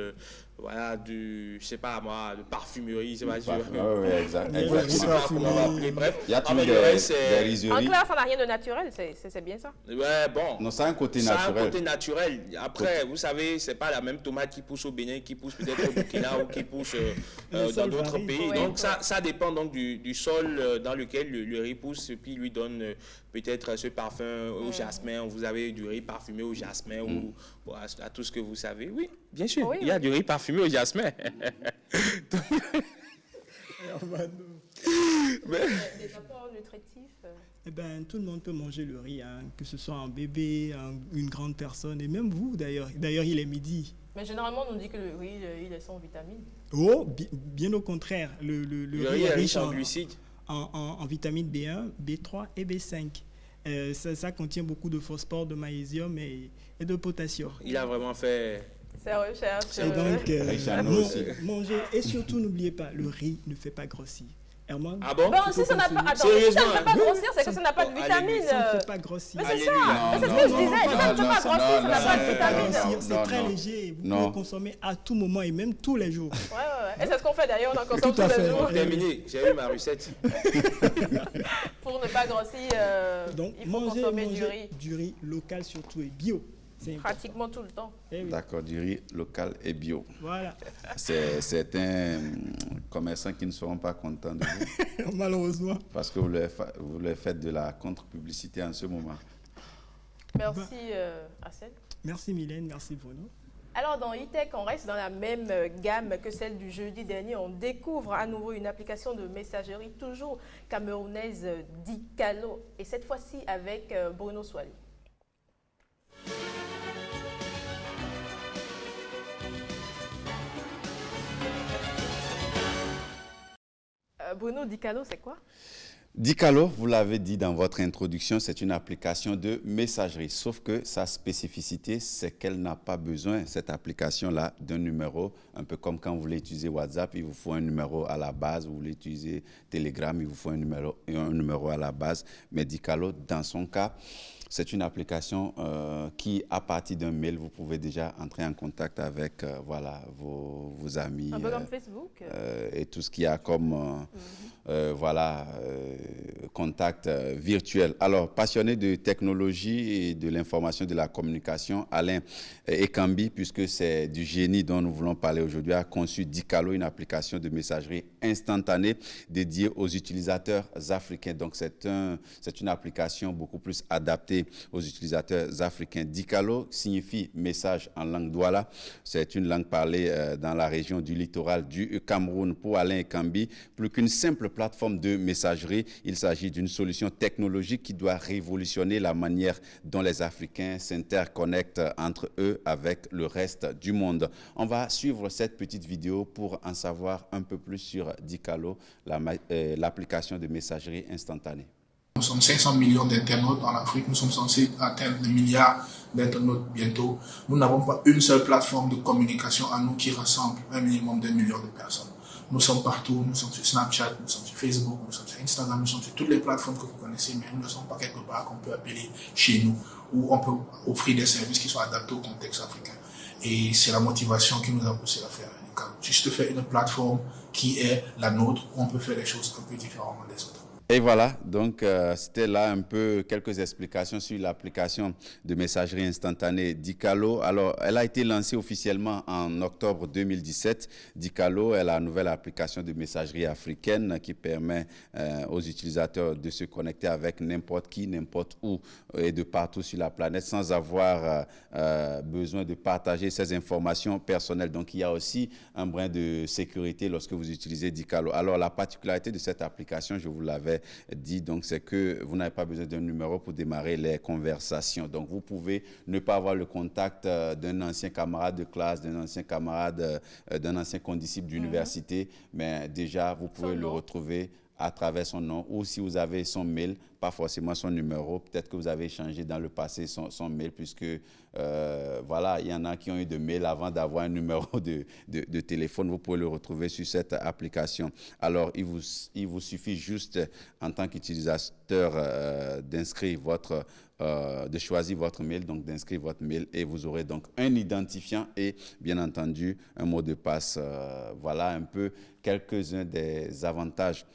voilà, je sais pas moi, de parfumerie, c'est pas sûr. Oui, exact. Je sais pas comment on va appeler, bref. Il y a toujours le reste, des En rizeries. clair, ça n'a rien de naturel, c'est bien ça. Ouais, bon. Non, ça a un côté Ça a naturel. un côté naturel. Après, vous savez, c'est pas la même tomate qui pousse au Bénin, qui pousse peut-être au Burkina ou qui pousse dans sol d'autres varie. pays. Oui, Donc, oui. ça dépend donc du sol dans lequel le riz pousse, et puis lui donne peut-être ce parfum au jasmin. Vous avez du riz parfumé au jasmin ou à tout ce que vous savez. Oui, bien sûr. Oui, il y a du riz parfumé au jasmin. Des apports nutritifs. Eh ben, tout le monde peut manger le riz, hein, que ce soit un bébé, une grande personne, et même vous d'ailleurs. D'ailleurs, il est midi. Mais généralement, on nous dit que le riz, il est sans vitamines. Oh, bien au contraire. Le Le riz est riche en glucides. en vitamine B1, B3 et B5. Ça contient beaucoup de phosphore, de magnésium et de potassium. Il a vraiment fait... C'est recherche. Et donc, Riche en eau aussi. manger. Et surtout, n'oubliez pas, le riz ne fait pas grossir. Herman, Ah bon? Bon, il si faut ça n'a pas, consommer. attends, si ça ne Sérieusement, fait pas hein. grossir, c'est que ça n'a pas de Bon, vitamines. Ça ne fait pas grossir. Mais c'est Alléluia. ça, c'est ce que je disais. Si ça ne fait pas grossir, ça n'a pas de vitamines. C'est très léger. Vous Non. pouvez consommer à tout moment et même tous les jours. Ouais. Et c'est ce qu'on fait d'ailleurs, on en consomme Tout à tous les fait. jours. Terminé, j'ai eu ma recette. Pour ne pas grossir, Donc, il faut consommer du riz local surtout et bio. C'est important. pratiquement tout le temps. Eh oui. D'accord, du riz local et bio. Voilà. C'est certains commerçants qui ne seront pas contents de vous Malheureusement. parce que vous leur faites de la contre-publicité en ce moment. Merci, Assel. Merci Mylène, merci Bruno. Alors dans e-tech, on reste dans la même gamme que celle du jeudi dernier. On découvre à nouveau une application de messagerie toujours camerounaise Dicalo. Et cette fois-ci avec Bruno Swali. Bruno, Dicalo, c'est quoi? Dicalo, vous l'avez dit dans votre introduction, c'est une application de messagerie. Sauf que sa spécificité, c'est qu'elle n'a pas besoin, cette application-là, d'un numéro. Un peu comme quand vous voulez utiliser WhatsApp, il vous faut un numéro à la base. Vous voulez utiliser Telegram, il vous faut un numéro à la base. Mais Dicalo, dans son cas, c'est une application qui, à partir d'un mail, vous pouvez déjà entrer en contact avec voilà, vos amis. Un peu comme Facebook. Et tout ce qu'il y a comme contact virtuel. Alors, passionné de technologie et de l'information et de la communication, Alain Ekambi, puisque c'est du génie dont nous voulons parler aujourd'hui, a conçu Dicalo, une application de messagerie instantanée dédiée aux utilisateurs africains. Donc, c'est une application beaucoup plus adaptée aux utilisateurs africains. Dicalo signifie message en langue douala. C'est une langue parlée dans la région du littoral du Cameroun. Pour Alain Ekambi, plus qu'une simple plateforme de messagerie, il s'agit d'une solution technologique qui doit révolutionner la manière dont les Africains s'interconnectent entre eux avec le reste du monde. On va suivre cette petite vidéo pour en savoir un peu plus sur Dicalo, l'application de messagerie instantanée. Nous sommes 500 millions d'internautes en Afrique, nous sommes censés atteindre des milliards d'internautes bientôt. Nous n'avons pas une seule plateforme de communication à nous qui rassemble un minimum de millions de personnes. Nous sommes partout, nous sommes sur Snapchat, nous sommes sur Facebook, nous sommes sur Instagram, nous sommes sur toutes les plateformes que vous connaissez, mais nous ne sommes pas quelque part qu'on peut appeler chez nous, où on peut offrir des services qui soient adaptés au contexte africain. Et c'est la motivation qui nous a poussé à faire juste faire une plateforme qui est la nôtre, où on peut faire des choses un peu différemment des autres. Et voilà, donc c'était là un peu quelques explications sur l'application de messagerie instantanée Dicalo. Alors, elle a été lancée officiellement en octobre 2017. Dicalo est la nouvelle application de messagerie africaine qui permet aux utilisateurs de se connecter avec n'importe qui, n'importe où et de partout sur la planète sans avoir besoin de partager ces informations personnelles. Donc, il y a aussi un brin de sécurité lorsque vous utilisez Dicalo. Alors, la particularité de cette application, je vous l'avais dit, donc c'est que vous n'avez pas besoin d'un numéro pour démarrer les conversations. Donc vous pouvez ne pas avoir le contact d'un ancien camarade de classe, d'un ancien camarade, d'un ancien condisciple d'université, mais déjà vous pouvez le retrouver à travers son nom, ou si vous avez son mail, pas forcément son numéro. Peut-être que vous avez changé dans le passé son mail, puisque voilà, il y en a qui ont eu de mail avant d'avoir un numéro de téléphone. Vous pouvez le retrouver sur cette application. Alors, il vous suffit juste, en tant qu'utilisateur, d'inscrire de choisir votre mail, donc d'inscrire votre mail, et vous aurez donc un identifiant et bien entendu un mot de passe. Voilà un peu quelques-uns des avantages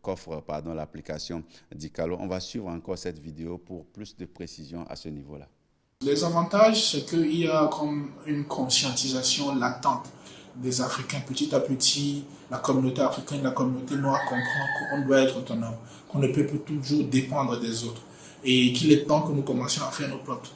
qu'offre l'application Dicalo. On va suivre encore cette vidéo pour plus de précision à ce niveau-là. Les avantages, c'est qu'il y a comme une conscientisation latente des Africains. Petit à petit, la communauté africaine, la communauté noire comprend qu'on doit être autonome, qu'on ne peut plus toujours dépendre des autres, et qu'il est temps que nous commencions à faire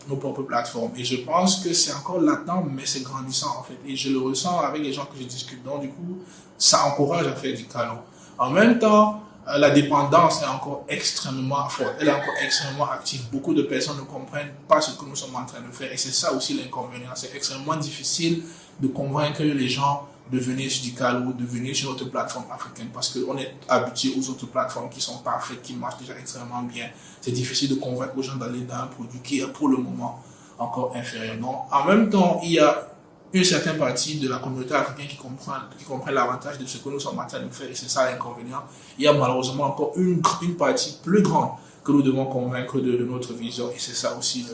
nos propres plateformes. Et je pense que c'est encore latent, mais c'est grandissant en fait. Et je le ressens avec les gens que je discute. Donc du coup, ça encourage à faire Dicalo. En même temps, la dépendance est encore extrêmement forte. Elle est encore extrêmement active. Beaucoup de personnes ne comprennent pas ce que nous sommes en train de faire. Et c'est ça aussi l'inconvénient. C'est extrêmement difficile de convaincre les gens de venir sur Dicalo, de venir sur notre plateforme africaine, parce qu'on est habitué aux autres plateformes qui sont parfaites, qui marchent déjà extrêmement bien. C'est difficile de convaincre les gens d'aller dans un produit qui est pour le moment encore inférieur. Donc, en même temps, il y a une certaine partie de la communauté africaine qui comprend l'avantage de ce que nous sommes en train de faire, et c'est ça l'inconvénient. Il y a malheureusement encore une partie plus grande que nous devons convaincre de notre vision, et c'est ça aussi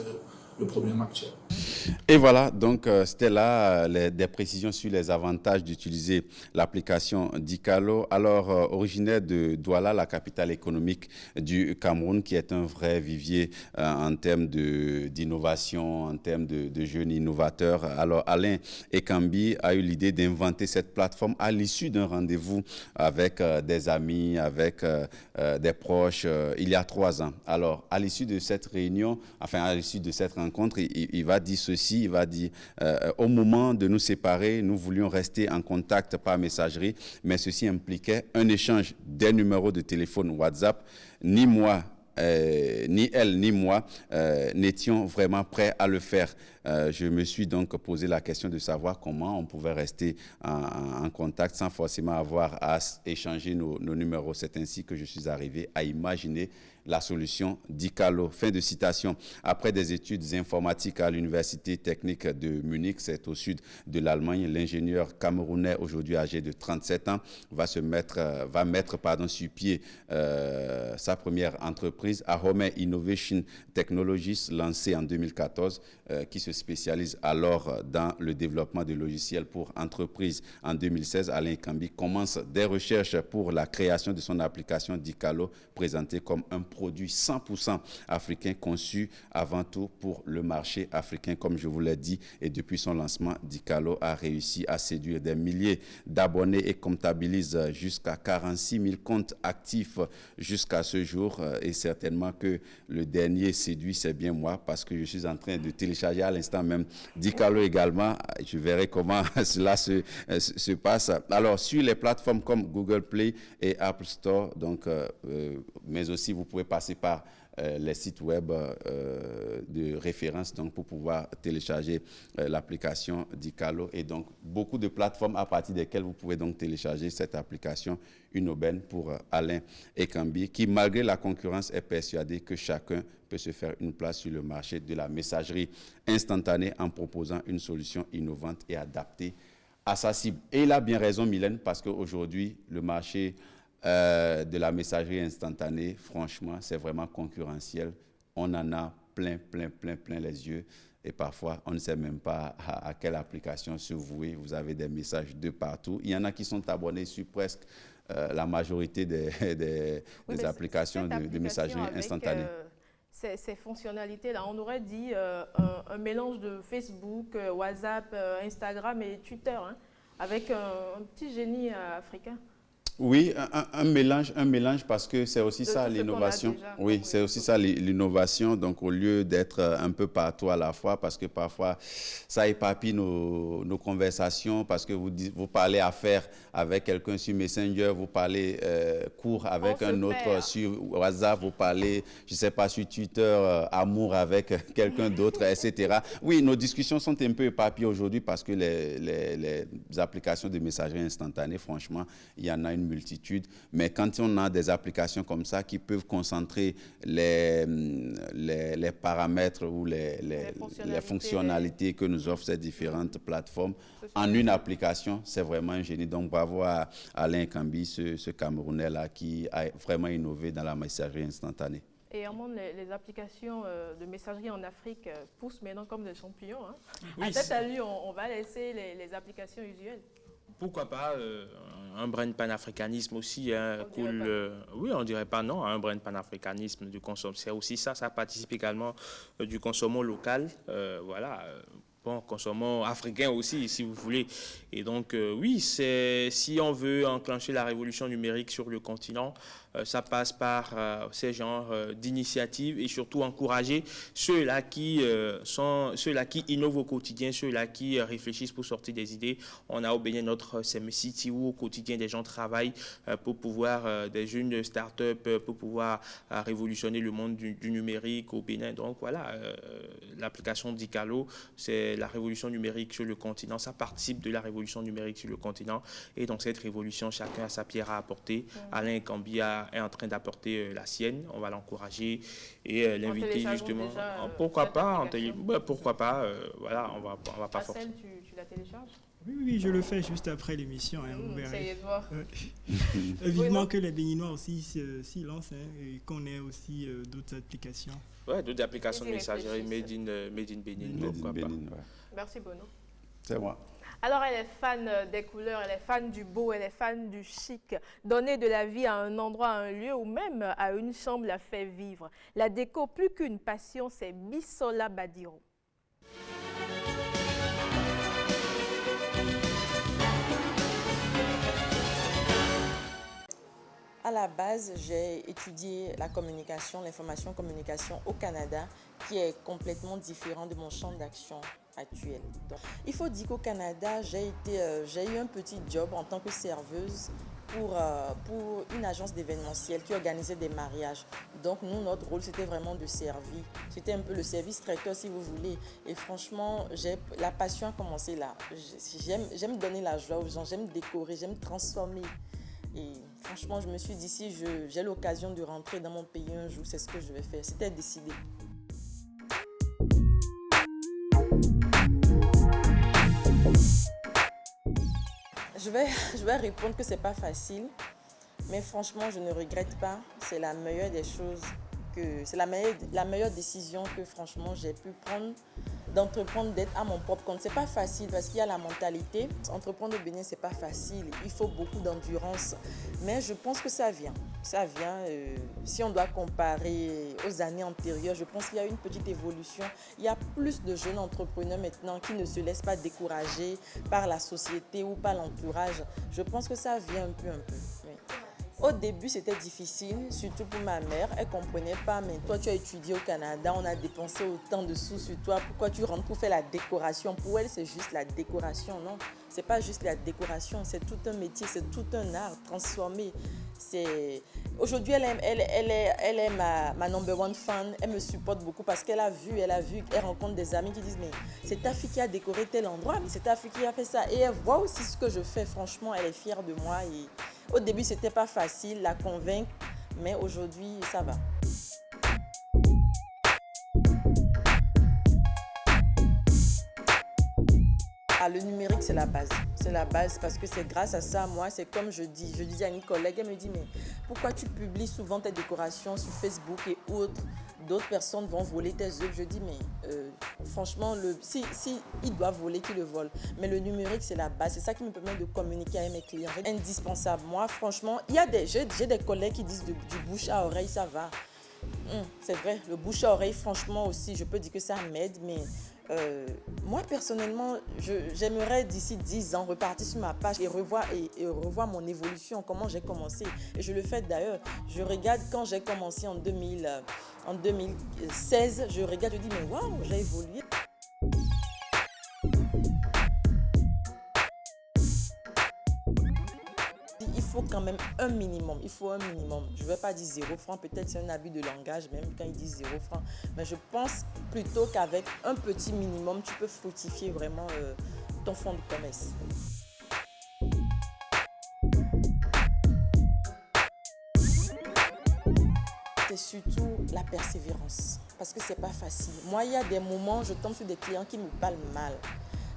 le problème actuel. Et voilà, donc c'était là des précisions sur les avantages d'utiliser l'application Dicalo. Alors, originaire de Douala, la capitale économique du Cameroun, qui est un vrai vivier en termes d'innovation, en termes de jeunes innovateurs. Alors, Alain Ekambi a eu l'idée d'inventer cette plateforme à l'issue d'un rendez-vous avec des amis, avec des proches, il y a 3 ans. Alors, à l'issue de cette réunion, enfin, à l'issue de cette rencontre, il va dire ceci, il va dire au moment de nous séparer, nous voulions rester en contact par messagerie, mais ceci impliquait un échange des numéros de téléphone WhatsApp. Ni moi, ni elle, ni moi n'étions vraiment prêts à le faire. Je me suis donc posé la question de savoir comment on pouvait rester en contact sans forcément avoir à échanger nos numéros. C'est ainsi que je suis arrivé à imaginer la solution Dicalo. Fin de citation. Après des études informatiques à l'Université technique de Munich, c'est au sud de l'Allemagne, l'ingénieur camerounais, aujourd'hui âgé de 37 ans, va mettre sur pied sa première entreprise, Ahome Innovation Technologies, lancée en 2014, qui se spécialise alors dans le développement de logiciels pour entreprises. En 2016, Alain Ekambi commence des recherches pour la création de son application Dicalo, présentée comme un produit 100% africain, conçu avant tout pour le marché africain, comme je vous l'ai dit. Et depuis son lancement, Dicalo a réussi à séduire des milliers d'abonnés et comptabilise jusqu'à 46 000 comptes actifs jusqu'à ce jour. Et certainement que le dernier séduit, c'est bien moi, parce que je suis en train de télécharger à l'instant même Dicalo également. Je verrai comment cela se passe. Alors, sur les plateformes comme Google Play et Apple Store, donc, mais aussi vous pouvez passer par les sites web de référence, donc, pour pouvoir télécharger l'application Dicalo, et donc beaucoup de plateformes à partir desquelles vous pouvez donc télécharger cette application. Une aubaine pour Alain Ekambi, qui malgré la concurrence est persuadé que chacun peut se faire une place sur le marché de la messagerie instantanée en proposant une solution innovante et adaptée à sa cible. Et il a bien raison, Mylène, parce qu'aujourd'hui, le marché de la messagerie instantanée, franchement, c'est vraiment concurrentiel. On en a plein les yeux. Et parfois, on ne sait même pas à quelle application se vouer. Vous avez des messages de partout. Il y en a qui sont abonnés sur presque la majorité des applications de messagerie instantanée. Ces fonctionnalités-là, on aurait dit un mélange de Facebook, WhatsApp, Instagram et Twitter, hein, avec un petit génie africain. Oui, un mélange parce que c'est aussi ça l'innovation. Oui, c'est aussi ça l'innovation. Donc, au lieu d'être un peu partout à la fois, parce que parfois, ça éparpille nos conversations, parce que vous parlez affaires avec quelqu'un sur Messenger, vous parlez cours avec un autre sur WhatsApp, vous parlez, je ne sais pas, sur Twitter, amour avec quelqu'un d'autre, etc. Oui, nos discussions sont un peu éparpillées aujourd'hui parce que les applications de messagerie instantanée, franchement, il y en a une multitude. Mais quand on a des applications comme ça qui peuvent concentrer les paramètres ou les fonctionnalités que nous offrent ces différentes plateformes en une application, c'est vraiment un génie. Donc bravo à Alain Kambi, ce Camerounais-là qui a vraiment innové dans la messagerie instantanée. Et en monde, les applications de messagerie en Afrique poussent maintenant comme des champignons. Hein. Oui, à cette allure, on va laisser les applications usuelles. Pourquoi pas un brin de panafricanisme aussi, hein, cool. Oui, on dirait pas non, un brin de panafricanisme du consommation. C'est aussi ça participe également du consommation local. Voilà. Bon, consommons africain aussi, si vous voulez. Et donc, oui, si on veut enclencher la révolution numérique sur le continent, ça passe par ces genres d'initiatives et surtout encourager ceux-là qui innovent au quotidien, ceux-là qui réfléchissent pour sortir des idées. On a au Bénin notre City où au quotidien des gens travaillent pour pouvoir, des jeunes start-up, pour pouvoir révolutionner le monde du numérique au Bénin. Donc voilà, l'application d'Icalo, c'est la révolution numérique sur le continent. Ça participe de la révolution numérique sur le continent. Et dans cette révolution, chacun a sa pierre à apporter. Alain Kambi est en train d'apporter la sienne. On va l'encourager et l'inviter justement. Pourquoi pas pourquoi pas voilà, on va pas forcer. Tu la télécharges? Oui, je le fais juste après l'émission. Hein, vous verrez. Ça y est de voir. Vivement que les Béninois aussi s'y lancent et qu'on ait aussi d'autres applications. Oui, d'autres applications de messagerie made in Bénin. Merci Bono. C'est moi. Alors, elle est fan des couleurs, elle est fan du beau, elle est fan du chic. Donner de la vie à un endroit, à un lieu ou même à une chambre la fait vivre. La déco, plus qu'une passion, c'est Bissola Badiro. À la base, j'ai étudié la communication, l'information-communication au Canada, qui est complètement différent de mon champ d'action actuel. Donc, il faut dire qu'au Canada, j'ai eu un petit job en tant que serveuse pour une agence d'événementiel qui organisait des mariages. Donc nous, notre rôle, c'était vraiment de servir. C'était un peu le service traiteur, si vous voulez. Et franchement, la passion a commencé là. J'aime donner la joie aux gens, j'aime décorer, j'aime transformer. Et franchement, je me suis dit, si j'ai l'occasion de rentrer dans mon pays un jour, c'est ce que je vais faire. C'était décidé. Je vais répondre que c'est pas facile, mais franchement, je ne regrette pas. C'est la meilleure des choses, c'est la meilleure décision que franchement j'ai pu prendre, d'entreprendre, d'être à mon propre compte. C'est pas facile parce qu'il y a la mentalité. Entreprendre au Bénin, c'est pas facile. Il faut beaucoup d'endurance, mais je pense que ça vient. Ça vient. Si on doit comparer aux années antérieures, je pense qu'il y a une petite évolution. Il y a plus de jeunes entrepreneurs maintenant qui ne se laissent pas décourager par la société ou par l'entourage. Je pense que ça vient un peu. Oui. Au début, c'était difficile, surtout pour ma mère. Elle ne comprenait pas, mais toi, tu as étudié au Canada, on a dépensé autant de sous sur toi. Pourquoi tu rentres pour faire la décoration? Pour elle, c'est juste la décoration, non? Ce n'est pas juste la décoration, c'est tout un métier, c'est tout un art transformé. Aujourd'hui, elle est ma number one fan. Elle me supporte beaucoup parce qu'elle elle rencontre des amis qui disent mais c'est ta fille qui a décoré tel endroit, mais c'est ta fille qui a fait ça. Et elle voit aussi ce que je fais. Franchement, elle est fière de moi. Et au début, c'était pas facile la convaincre, mais aujourd'hui, ça va. Ah, le numérique, c'est la base. C'est la base parce que c'est grâce à ça, moi, c'est comme je disais à une collègue, elle me dit, mais pourquoi tu publies souvent tes décorations sur Facebook et autres? D'autres personnes vont voler tes œuvres. Je dis, mais franchement, si ils doivent voler, qu'ils le volent. Mais le numérique, c'est la base. C'est ça qui me permet de communiquer avec mes clients. C'est indispensable. Moi, franchement, j'ai des collègues qui disent du bouche à oreille, ça va. C'est vrai, le bouche à oreille, franchement aussi, je peux dire que ça m'aide, mais moi, personnellement, j'aimerais d'ici 10 ans repartir sur ma page et revoir mon évolution, comment j'ai commencé. Et je le fais d'ailleurs. Je regarde quand j'ai commencé en 2016, je regarde, je dis, mais waouh, j'ai évolué. Il faut quand même un minimum. Il faut un minimum. Je ne vais pas dire 0 francs. Peut-être c'est un abus de langage, même quand ils disent 0 francs. Mais je pense plutôt qu'avec un petit minimum, tu peux fructifier vraiment ton fonds de commerce. surtout la persévérance. Parce que c'est pas facile. Moi, il y a des moments, je tombe sur des clients qui me parlent mal.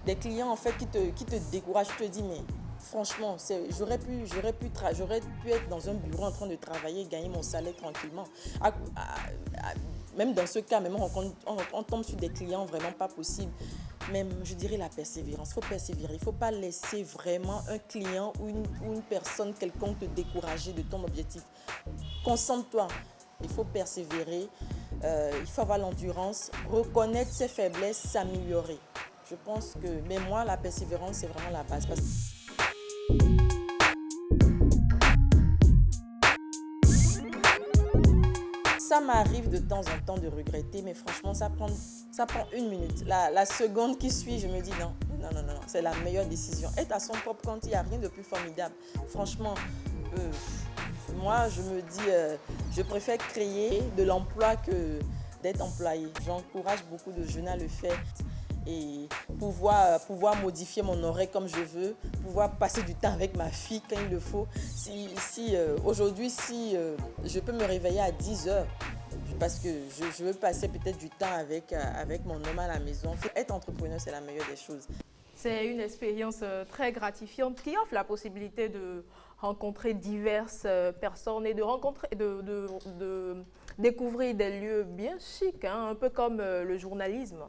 Des clients, en fait, qui te découragent. Tu te dis, mais franchement, j'aurais pu être dans un bureau en train de travailler, gagner mon salaire tranquillement. Même dans ce cas, même on tombe sur des clients vraiment pas possibles. Même, je dirais la persévérance. Il faut persévérer. Il ne faut pas laisser vraiment un client ou une personne quelconque te décourager de ton objectif. Concentre-toi. Il faut persévérer. Il faut avoir l'endurance. Reconnaître ses faiblesses, s'améliorer. Je pense que, mais moi, la persévérance, c'est vraiment la base. Ça m'arrive de temps en temps de regretter, mais franchement, ça prend 1 minute. La seconde qui suit, je me dis non, c'est la meilleure décision. Être à son propre compte, il n'y a rien de plus formidable. Franchement, moi, je me dis, je préfère créer de l'emploi que d'être employé. J'encourage beaucoup de jeunes à le faire et pouvoir modifier mon horaire comme je veux, pouvoir passer du temps avec ma fille quand il le faut. Aujourd'hui, si je peux me réveiller à 10 heures, parce que je veux passer peut-être du temps avec mon homme à la maison. Être entrepreneur, c'est la meilleure des choses. C'est une expérience très gratifiante qui offre la possibilité de rencontrer diverses personnes et de découvrir des lieux bien chics, hein, un peu comme le journalisme.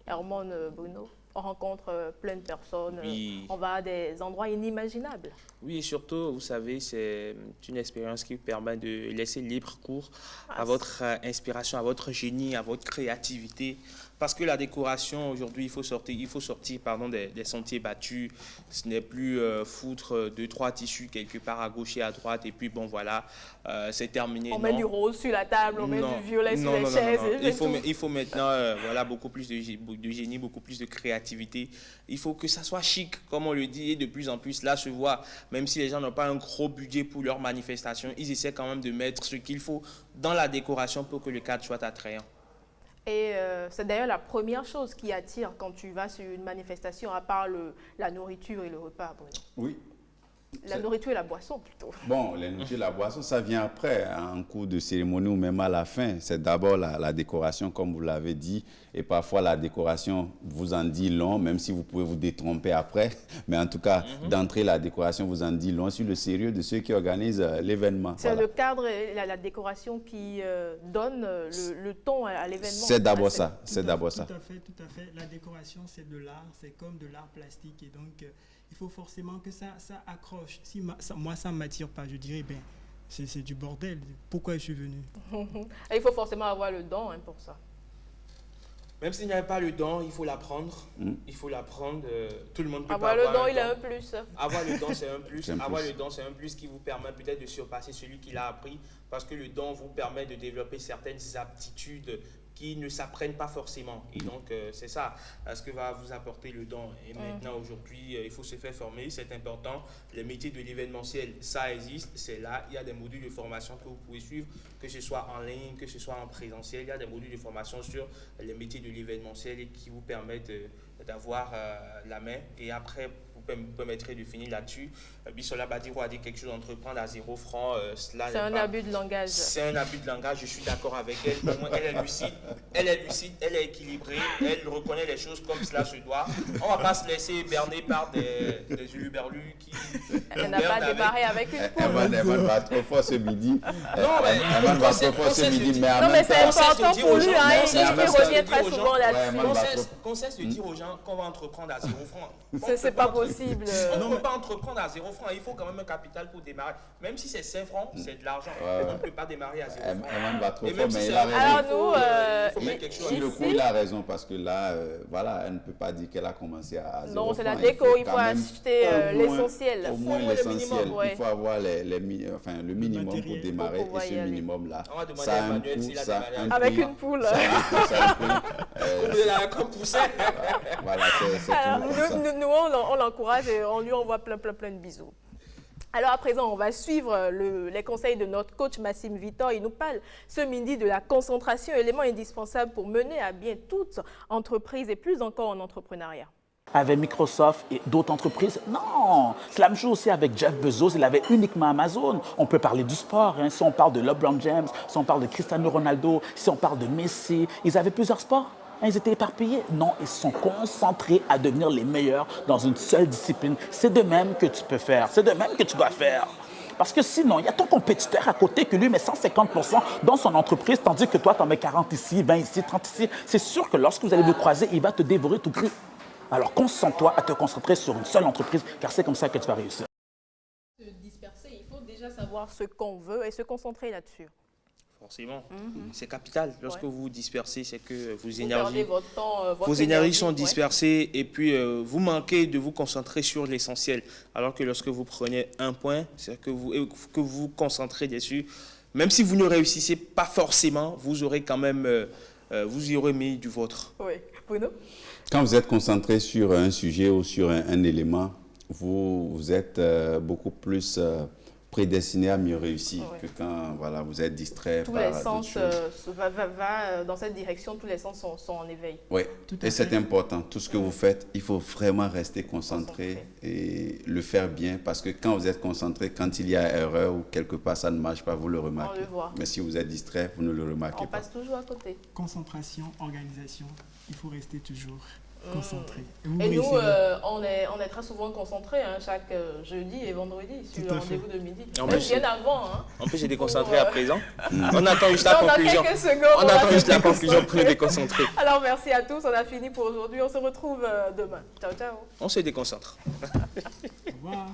Hermone, Bruno, on rencontre plein de personnes, oui. On va à des endroits inimaginables. Oui, et surtout, vous savez, c'est une expérience qui permet de laisser libre cours à votre inspiration, à votre génie, à votre créativité. Parce que la décoration, aujourd'hui, il faut sortir des sentiers battus. Ce n'est plus foutre 2-3 tissus quelque part à gauche et à droite. Et puis, bon, voilà, c'est terminé. On met du rose sur la table, on met du violet sur les chaises. Il faut maintenant beaucoup plus de génie, beaucoup plus de créativité. Il faut que ça soit chic, comme on le dit. Et de plus en plus, là, se voit, même si les gens n'ont pas un gros budget pour leur manifestation, ils essaient quand même de mettre ce qu'il faut dans la décoration pour que le cadre soit attrayant. Et c'est d'ailleurs la première chose qui attire quand tu vas sur une manifestation, à part la nourriture et le repas, Bruno. Oui. La nourriture et la boisson, plutôt. Bon, la nourriture et la boisson, ça vient après, en cours de cérémonie ou même à la fin. C'est d'abord la décoration, comme vous l'avez dit. Et parfois, la décoration vous en dit long, même si vous pouvez vous détromper après. Mais en tout cas, d'entrée, la décoration vous en dit long sur le sérieux de ceux qui organisent l'événement. C'est le cadre et la décoration qui donne le ton à l'événement. C'est d'abord ça. C'est d'abord ça. Tout à fait. La décoration, c'est de l'art. C'est comme de l'art plastique. Et donc, il faut forcément que ça accroche. Si moi, ça ne m'attire pas, je dirais, c'est du bordel. Pourquoi je suis venu? Il faut forcément avoir le don pour ça. Même s'il n'y avait pas le don, il faut l'apprendre. Il faut l'apprendre. Tout le monde peut avoir pas avoir le don. Il est un plus. Avoir le don, c'est un plus. Avoir le don, c'est un plus qui vous permet peut-être de surpasser celui qui l'a appris. Parce que le don vous permet de développer certaines aptitudes qui ne s'apprennent pas forcément. Et donc, c'est ça, ce que va vous apporter le don. Et maintenant, aujourd'hui, il faut se faire former, c'est important. Les métiers de l'événementiel, ça existe, c'est là. Il y a des modules de formation que vous pouvez suivre, que ce soit en ligne, que ce soit en présentiel. Il y a des modules de formation sur les métiers de l'événementiel et qui vous permettent d'avoir la main. Et après, vous permettrez de finir là-dessus. Bisola Badiro a dit quelque chose d'entreprendre à 0 francs. C'est un abus de langage. C'est un abus de langage, je suis d'accord avec elle. Au moins, elle est lucide, elle est équilibrée, elle reconnaît les choses comme cela se doit. On ne va pas se laisser berner par des huluberlus qui... Elle n'a pas démarré avec une poule. Elle va trop fort ce midi. Non, mais elle va trop fort ce midi. Non, mais c'est important pour lui. Il revient très souvent là-dessus. Qu'on cesse de dire aux gens qu'on va entreprendre à 0 francs. C'est pas possible. On ne peut pas entreprendre à 0 francs. Il faut quand même un capital pour démarrer. Même si c'est 5 francs, c'est de l'argent. On ne peut pas démarrer à 0 francs. Elle va trop fort, mais il a raison. Alors nous, il faut mettre quelque chose. Sur le coup, il a raison parce que là, voilà, elle ne peut pas dire qu'elle a commencé à 0 francs. Non, c'est la déco. Il faut acheter l'essentiel. Au moins l'essentiel. Il faut avoir le minimum pour démarrer. Et ce minimum-là, ça a un coût, ça a un prix. Avec une poule. Comme poussin. Voilà, c'est nous, on l'encourage et on lui envoie plein de bisous. Alors à présent, on va suivre les conseils de notre coach Massime Victor. Il nous parle ce midi de la concentration, élément indispensable pour mener à bien toute entreprise et plus encore en entrepreneuriat. avec Microsoft et d'autres entreprises. Non, c'est la même chose aussi avec Jeff Bezos, il avait uniquement Amazon. On peut parler du sport, hein. Si on parle de LeBron James, si on parle de Cristiano Ronaldo, si on parle de Messi, ils avaient plusieurs sports. Hein, ils étaient éparpillés. Non, ils sont concentrés à devenir les meilleurs dans une seule discipline. C'est de même que tu peux faire, c'est de même que tu dois faire. Parce que sinon, il y a ton compétiteur à côté qui lui met 150% dans son entreprise, tandis que toi, tu en mets 40 ici, 20 ici, 30 ici. C'est sûr que lorsque vous allez vous croiser, il va te dévorer tout cru. Alors concentre-toi à te concentrer sur une seule entreprise, car c'est comme ça que tu vas réussir. Se disperser, il faut déjà savoir ce qu'on veut et se concentrer là-dessus. Forcément, c'est capital. Lorsque vous vous dispersez, c'est que vos Vous énergies, perdez votre temps, votre vos énergies sont ouais. dispersées et puis vous manquez de vous concentrer sur l'essentiel. Alors que lorsque vous prenez un point, c'est que vous vous concentrez dessus. Même si vous ne réussissez pas forcément, vous aurez quand même, vous y aurez mis du vôtre. Oui, Bruno? Quand vous êtes concentré sur un sujet ou sur un élément, vous êtes beaucoup plus prédestiné à mieux réussir que quand voilà, vous êtes distrait tous par les sens va dans cette direction, tous les sens sont en éveil. Oui, et c'est important. Tout ce que vous faites, il faut vraiment rester concentré et le faire bien parce que quand vous êtes concentré, quand il y a erreur ou quelque part ça ne marche pas, vous le remarquez. On le voit. Mais si vous êtes distrait, vous ne le remarquez pas. On passe toujours à côté. Concentration, organisation, il faut rester toujours concentré. Et nous, on est très souvent concentrés, hein, chaque jeudi et vendredi sur le rendez-vous de midi. Bien avant. Hein, en plus, j'ai déconcentré à présent. On attend juste la on conclusion. A quelques secondes, on attend juste la conclusion pour nous déconcentrer. Alors, merci à tous. On a fini pour aujourd'hui. On se retrouve demain. Ciao, ciao. On se déconcentre. Au revoir.